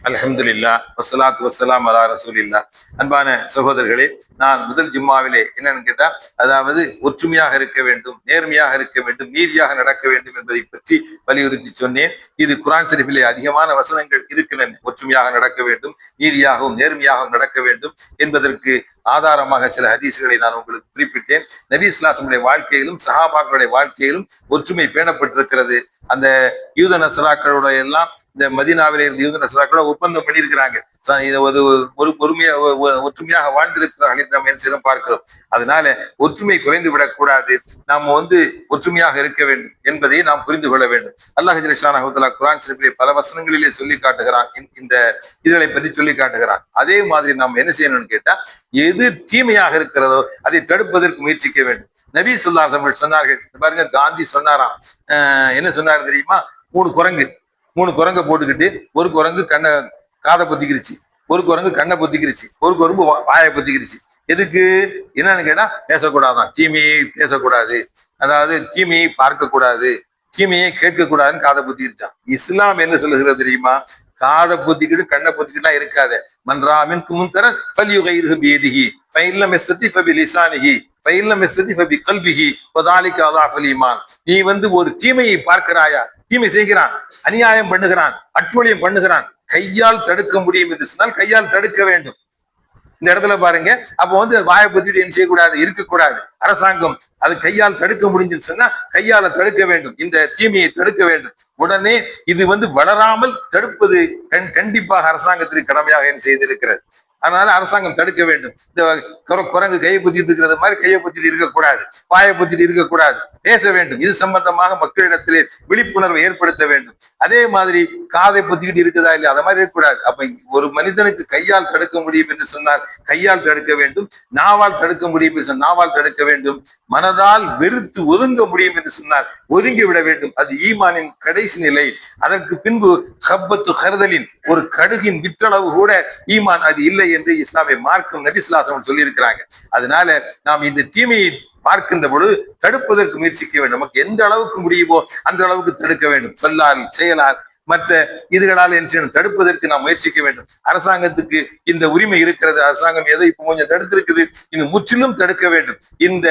அல்ஹம்துலில்லாஹ் வஸ்ஸலாத்து வஸ்ஸலாம் அலா ரசூலில்லாஹ். அன்பான சகோதரர்களே, நான் முதல் ஜும்மாவிலே என்னன்னு கேட்டா அதாவது ஒற்றுமையாக இருக்க வேண்டும், நேர்மையாக இருக்க வேண்டும், நீதியாக நடக்க வேண்டும் என்பதை பற்றி வலியுறுத்தி சொன்னேன். இது குர்ஆன் ஷரீஃபிலே அதிகமான வசனங்கள் இருக்கின்றன. ஒற்றுமையாக நடக்க வேண்டும், நீதியாகவும் நேர்மையாகவும் நடக்க வேண்டும் என்பதற்கு ஆதாரமாக சில ஹதீஸ்களை நான் உங்களுக்கு குறிப்பிட்டேன். நபி ஸல்லல்லாஹு அலைஹி வஸல்லம் வாழ்க்கையிலும் சஹாபாக்களுடைய வாழ்க்கையிலும் ஒற்றுமை பேணப்பட்டிருக்கிறது. அந்த யூத நஸ்ராக்களோட எல்லாம் இந்த மதீனாவிலே இருந்து யூத நஸ்ராக்களோட ஒப்பந்தம் பண்ணியிருக்கிறாங்க. ஒரு ஒற்றுமையாக வாழ்ந்திருக்கிறார்கள் என்று நாம் என்ன பார்க்கிறோம். அதனால ஒற்றுமை குறைந்து விடக்கூடாது. நாம் ஒற்றுமையாக இருக்க வேண்டும் என்பதை நாம் புரிந்து கொள்ள வேண்டும். அல்லாஹ் ஸுப்ஹானஹு வ தஆலா குர்ஆன் ஷரீஃபிலே பல வசனங்களிலே சொல்லி காட்டுகிறான், இந்த இதுகளை பற்றி சொல்லி காட்டுகிறான். அதே மாதிரி நாம் என்ன செய்யணும்னு கேட்டா எது தீமையாக இருக்கிறதோ அதை தடுப்பதற்கு முயற்சிக்க வேண்டும். நபி ஸல்லல்லாஹு அலைஹி வஸல்லம் சொன்னார்கள். பாருங்க, காந்தி சொன்னாராம், என்ன சொன்னாரு தெரியுமா? 3 குரங்கை போட்டுக்கிட்டு ஒரு குரங்கு காதை பொத்திக்கிருச்சு, ஒரு குரங்கு கண்ணை பொத்திக்கிருச்சு, ஒரு குரங்கு வாயை பொத்திக்கிருச்சு. எதுக்கு? என்னன்னு கேட்டா பேசக்கூடாதான், தீமையை பேசக்கூடாது, அதாவது தீமையை பார்க்க கூடாது, தீமையை கேட்க கூடாதுன்னு காதை பொத்திக்கிருச்சான். இஸ்லாம் என்ன சொல்லுகிறது தெரியுமா? காதை பொத்திக்கிட்டு கண்ணை பொத்திக்கிட்டுலாம் இருக்காத. மன்றாமின் குமுந்தர ஃபல்யுகைர்ஹு பியதிஹி ஃபைல்லம் யஸ்ததி ஃபபிலிசானிஹி ஃபைல்லம் யஸ்ததி ஃபபிகல்பிஹி வதாலிக அதாஃபுல் ஈமான். நீ ஒரு தீமையை பார்க்கிறாயா, தீமை செய்கிறான், அநியாயம் பண்ணுகிறான், அட்டூழியம் பண்ணுகிறான், கையால் தடுக்க முடியும் என்று சொன்னால் கையால் தடுக்க வேண்டும். இந்த இடத்துல பாருங்க, அப்ப வாயை பத்திட்டு என்ன செய்யக்கூடாது, இருக்கக்கூடாது. அரசாங்கம் அது கையால் தடுக்க முடிஞ்சுன்னு சொன்னா கையால தடுக்க வேண்டும், இந்த தீமையை தடுக்க வேண்டும். உடனே இது வளராமல் தடுப்பது கண்டிப்பாக அரசாங்கத்திற்கு கடமையாக என்ன செய்திருக்கிறது. அதனால அரசாங்கம் தடுக்க வேண்டும். இந்த குரங்கு கையை பத்திட்டு இருக்கிறது மாதிரி கையை பத்திட்டு இருக்கக்கூடாது, வாயை பத்திட்டு இருக்கக்கூடாது, பேச வேண்டும். இது சம்பந்தமாக மக்களிடத்திலே விழிப்புணர்வை ஏற்படுத்த வேண்டும். அதே மாதிரி காதை பொத்திக்கிட்டு இருக்குதா இல்லையா, அதை மாதிரி இருக்கக்கூடாது. அப்ப ஒரு மனிதனுக்கு கையால் தடுக்க முடியும் என்று சொன்னால் கையால் தடுக்க வேண்டும், நாவால் தடுக்க முடியும் என்று சொன்னால் நாவால் தடுக்க வேண்டும், மனதால் வெறுத்து ஒதுங்க முடியும் என்று சொன்னால் ஒதுங்கி விட வேண்டும். அது ஈமானின் கடைசி நிலை. அதற்கு பின்பு ஹப்பத்து ஹர்தலின், ஒரு கடுகின் விற்றளவு கூட ஈமான் அது இல்லை என்று இஸ்லாமிய மார்க்கம் நபி ஸல்லல்லாஹு அலைஹி வஸல்லம் சொல்லி இருக்கிறாங்க. அதனால நாம் இந்த தீமையை பார்க்கின்ற பொழுது தடுப்பதற்கு முயற்சிக்க வேண்டும். நமக்கு எந்த அளவுக்கு முடியுமோ அந்த அளவுக்கு தடுக்க வேண்டும். சொல்லால், செயலால், மற்ற இதுகளால் என்ன செய்யணும், தடுப்பதற்கு நாம் முயற்சிக்க வேண்டும். அரசாங்கத்துக்கு இந்த உரிமை இருக்கிறது. அரசாங்கம் ஏதோ இப்ப கொஞ்சம் தடுத்திருக்குது, இன்னும் முற்றிலும் தடுக்க வேண்டும். இந்த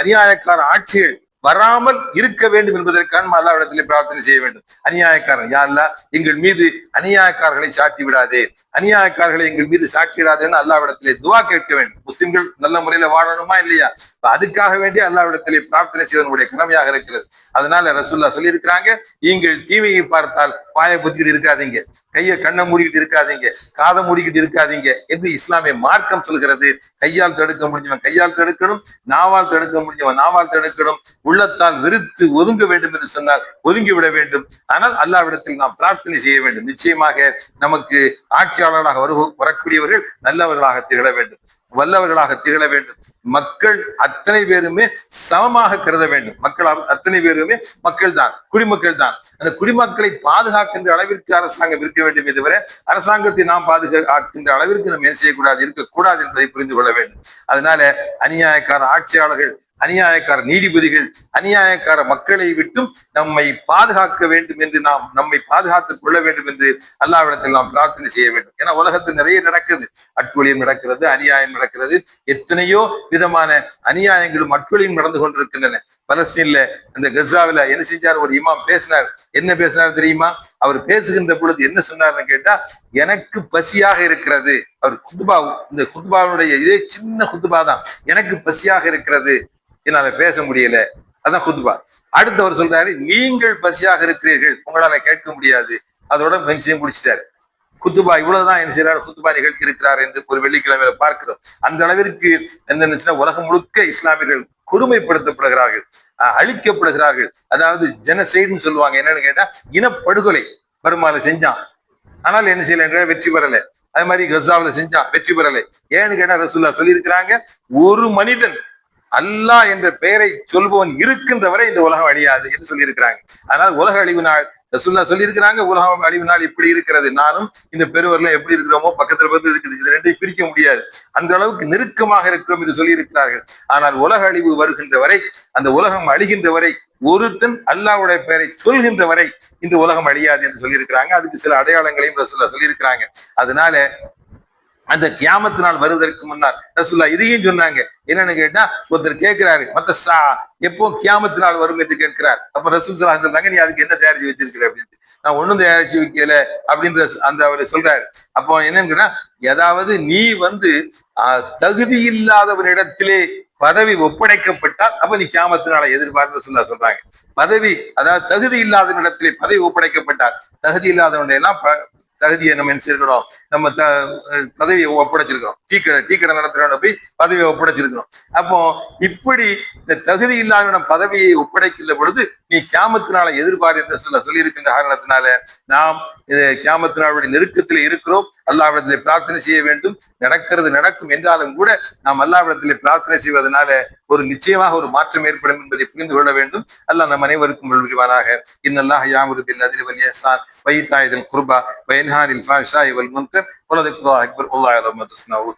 அநியாயக்கார ஆட்சிகள் வராமல் இருக்க வேண்டும் என்பதற்கான அல்லாஹ்விடத்திலே பிரார்த்தனை செய்ய வேண்டும். அநியாயக்காரன், யா அல்லாஹ் எங்கள் மீது அநியாயக்காரர்களை சாட்டி விடாதே, அநியாயக்காரர்களை எங்கள் மீது சாட்டிடாதேன்னு அல்லாஹ்விடத்திலே துவா கேட்க வேண்டும். முஸ்லிம்கள் நல்ல முறையில வாழணுமா இல்லையா, அதுக்காக வேண்டி அல்லாஹ்விடத்திலே பிரார்த்தனை செய்வதனுடைய கடமையாக இருக்கிறது. அதனால ரசூலுல்லாஹ் சொல்லி இருக்கிறாங்க, நீங்கள் தீமையை பார்த்தால் வாயை பொத்திக்கிட்டு இருக்காதீங்க, கையை கண்ணை மூடிக்கிட்டு இருக்காதீங்க, காதை மூடிக்கிட்டு இருக்காதீங்க என்று இஸ்லாமிய மார்க்கம் சொல்கிறது. கையால் தடுக்க முடிஞ்சவன் கையால் தடுக்கணும், நாவால் தடுக்க முடிஞ்சவன் நாவால் தடுக்கணும், உள்ளத்தால் வெறுத்து ஒதுங்க வேண்டும் என்று சொன்னால் ஒதுங்கி விட வேண்டும். ஆனால் அல்லாஹ்விடத்தில் நாம் பிரார்த்தனை செய்ய வேண்டும். நிச்சயமாக நமக்கு ஆட்சியாளராக வரக்கூடியவர்கள் நல்லவர்களாக திகழ வேண்டும், வல்லவர்களாக திகழ வேண்டும். மக்கள் அத்தனை பேருமே சமமாக கருத வேண்டும். மக்கள் அத்தனை பேருமே மக்கள் தான், குடிமக்கள் தான். அந்த குடிமக்களை பாதுகாக்கின்ற அளவிற்கு அரசாங்கம் இருக்க வேண்டும். இதுவரை அரசாங்கத்தை நாம் பாதுகாக்கின்ற அளவிற்கு நம்ம என்ன செய்யக்கூடாது, இருக்கக்கூடாது என்பதை புரிந்து கொள்ள வேண்டும். அதனால அநியாயக்கார ஆட்சியாளர்கள், அநியாயக்கார நீதிபதிகள், அநியாயக்கார மக்களை விட்டும் நம்மை பாதுகாக்க வேண்டும் என்று நாம் நம்மை பாதுகாத்துக் கொள்ள வேண்டும் என்று அல்லாஹ்விடத்தில் நாம் பிரார்த்தனை செய்ய வேண்டும். ஏன்னா உலகத்தில் நிறைய நடக்குது, அட்டூழியம் நடக்கிறது, அநியாயம் நடக்கிறது, எத்தனையோ விதமான அநியாயங்களும் அட்டூழியம் நடந்து கொண்டிருக்கின்றன. பலஸ்தீன்ல அந்த கசாவில என்ன செஞ்சார், ஒரு இமாம் பேசினார். என்ன பேசினார் தெரியுமா? அவர் பேசுகின்ற பொழுது என்ன சொன்னார்னு கேட்டா, எனக்கு பசியாக இருக்கிறது. அவர் குத்பா, இந்த குத்பாவுடைய இதே சின்ன குத்பா தான், எனக்கு பசியாக இருக்கிறது, என்னால பேச முடியல, அதான் குத்பா. அடுத்தவர் சொல்றாரு, நீங்கள் பசியாக இருக்கிறீர்கள், உங்களால கேட்க முடியாது. அதோட மனுஷன் முடிச்சிட்டாரு. குத்துபா இவ்வளவுதான் என்ன செய்யறாரு, குத்துபா நிகழ்த்தி இருக்கிறார் என்று ஒரு வெள்ளிக்கிழமையில பார்க்கிறோம். அந்த அளவிற்கு என்ன, உலகம் முழுக்க இஸ்லாமியர்கள் கொடுமைப்படுத்தப்படுகிறார்கள், அழிக்கப்படுகிறார்கள். அதாவது ஜெனசைடுன்னு சொல்லுவாங்க. என்னன்னு கேட்டா இனப்படுகொலை. பர்மால செஞ்சான், ஆனால் என்ன செய்யல, வெற்றி பெறல. அது மாதிரி கசாவில செஞ்சான், வெற்றி பெறலை. ஏன்னு கேட்டா ரசூலுல்லாஹ் சொல்லி இருக்கிறாங்க, ஒரு மனிதன் அல்லாஹ் என்ற பெயரை சொல்பவன் இருக்கின்ற வரை இந்த உலகம் அழியாது என்று சொல்லி இருக்கிறாங்க. அதனால் உலக அழிவு நாள் ரசூலுல்லாஹ் சொல்லி இருக்கிறாங்க, உலகம் அழிவு நாள் இப்படி இருக்கிறது, நானும் இந்த பெருவர்ல எப்படி இருக்கிறோமோ பக்கத்துல பார்த்து இருக்குது, இது ரெண்டையும் பிரிக்க முடியாது, அந்த அளவுக்கு நெருக்கமாக இருக்கிறோம் என்று சொல்லி இருக்கிறார்கள். ஆனால் உலக அழிவு வருகின்ற வரை, அந்த உலகம் அழிகின்ற வரை, ஒருத்தன் அல்லாஹ்வுடைய பெயரை சொல்கின்ற வரை இந்த உலகம் அழியாது என்று சொல்லி இருக்கிறாங்க. அதுக்கு சில அடையாளங்களையும் ரசூலுல்லாஹ் சொல்லி இருக்கிறாங்க. அதனால அந்த கியாமத்து நாள் வருவதற்கு முன்னால் ரசூலுல்லாஹ் இதையும் சொன்னாங்க. என்னன்னு கேட்டா, ஒருத்தர் கேட்கிறாரு, எப்போ கியாமத்து நாள் வரும் என்று கேட்கிறார். அப்ப ரசூல் ஸல்லல்லாஹு அலைஹி வஸல்லம் சொன்னாங்க, நீ அதுக்கு என்ன தயாரிச்சு வச்சிருக்கிற அப்படின்ட்டு. நான் ஒண்ணும் தயாரிச்சு வைக்கல அப்படின்ற அந்த அவர் சொல்றாரு. அப்போ என்னன்னு கேட்டா, ஏதாவது நீ தகுதி இல்லாதவரிடத்திலே பதவி ஒப்படைக்கப்பட்டால் அப்ப நீ கியாமத்து நாளை எதிர்பார்த்து சொல்றாங்க. பதவி, அதாவது தகுதி இல்லாதவரிடத்திலே பதவி ஒப்படைக்கப்பட்டால், தகுதி இல்லாதவன் எல்லாம் தகுதியை நம்ம என்ன செய்யணும், நம்ம பதவியை ஒப்படைச்சிருக்கிறோம். டீ கடை நடத்துறவன போய் பதவியை ஒப்படைச்சிருக்கிறோம். அப்போ இப்படி இந்த தகுதி இல்லாத பதவியை ஒப்படைக்கின்ற பொழுது நீ கியாமத்து நாளை எதிர்பார் என்று சொல்லி இருக்கின்ற காரணத்தினால நாம் கியாமத்து நாளுடைய நெருக்கத்தில் இருக்கிறோம். அல்லாஹ்விடத்திலே பிரார்த்தனை செய்ய வேண்டும். நடக்கிறது நடக்கும் என்றாலும் கூட நாம் அல்லாஹ்விடத்திலே பிரார்த்தனை செய்வதனால ஒரு நிச்சயமாக ஒரு மாற்றம் ஏற்படும் என்பதை புரிந்து கொள்ள வேண்டும். அல்லாஹ் நம் அனைவருக்கும் புரிவானாக. இன்னல்லாஹ் யாமுரு பில் அத்லி வல் இஹ்சான் வ ஈதாஇ தில் குர்பா வ யன்ஹா அனில் ஃபாஹிஷாஇ வல் முன்கர் வ லذிக்ருல்லாஹி அக்பர் வல்லாஹு யஅலமு மா தஸ்னஊன்.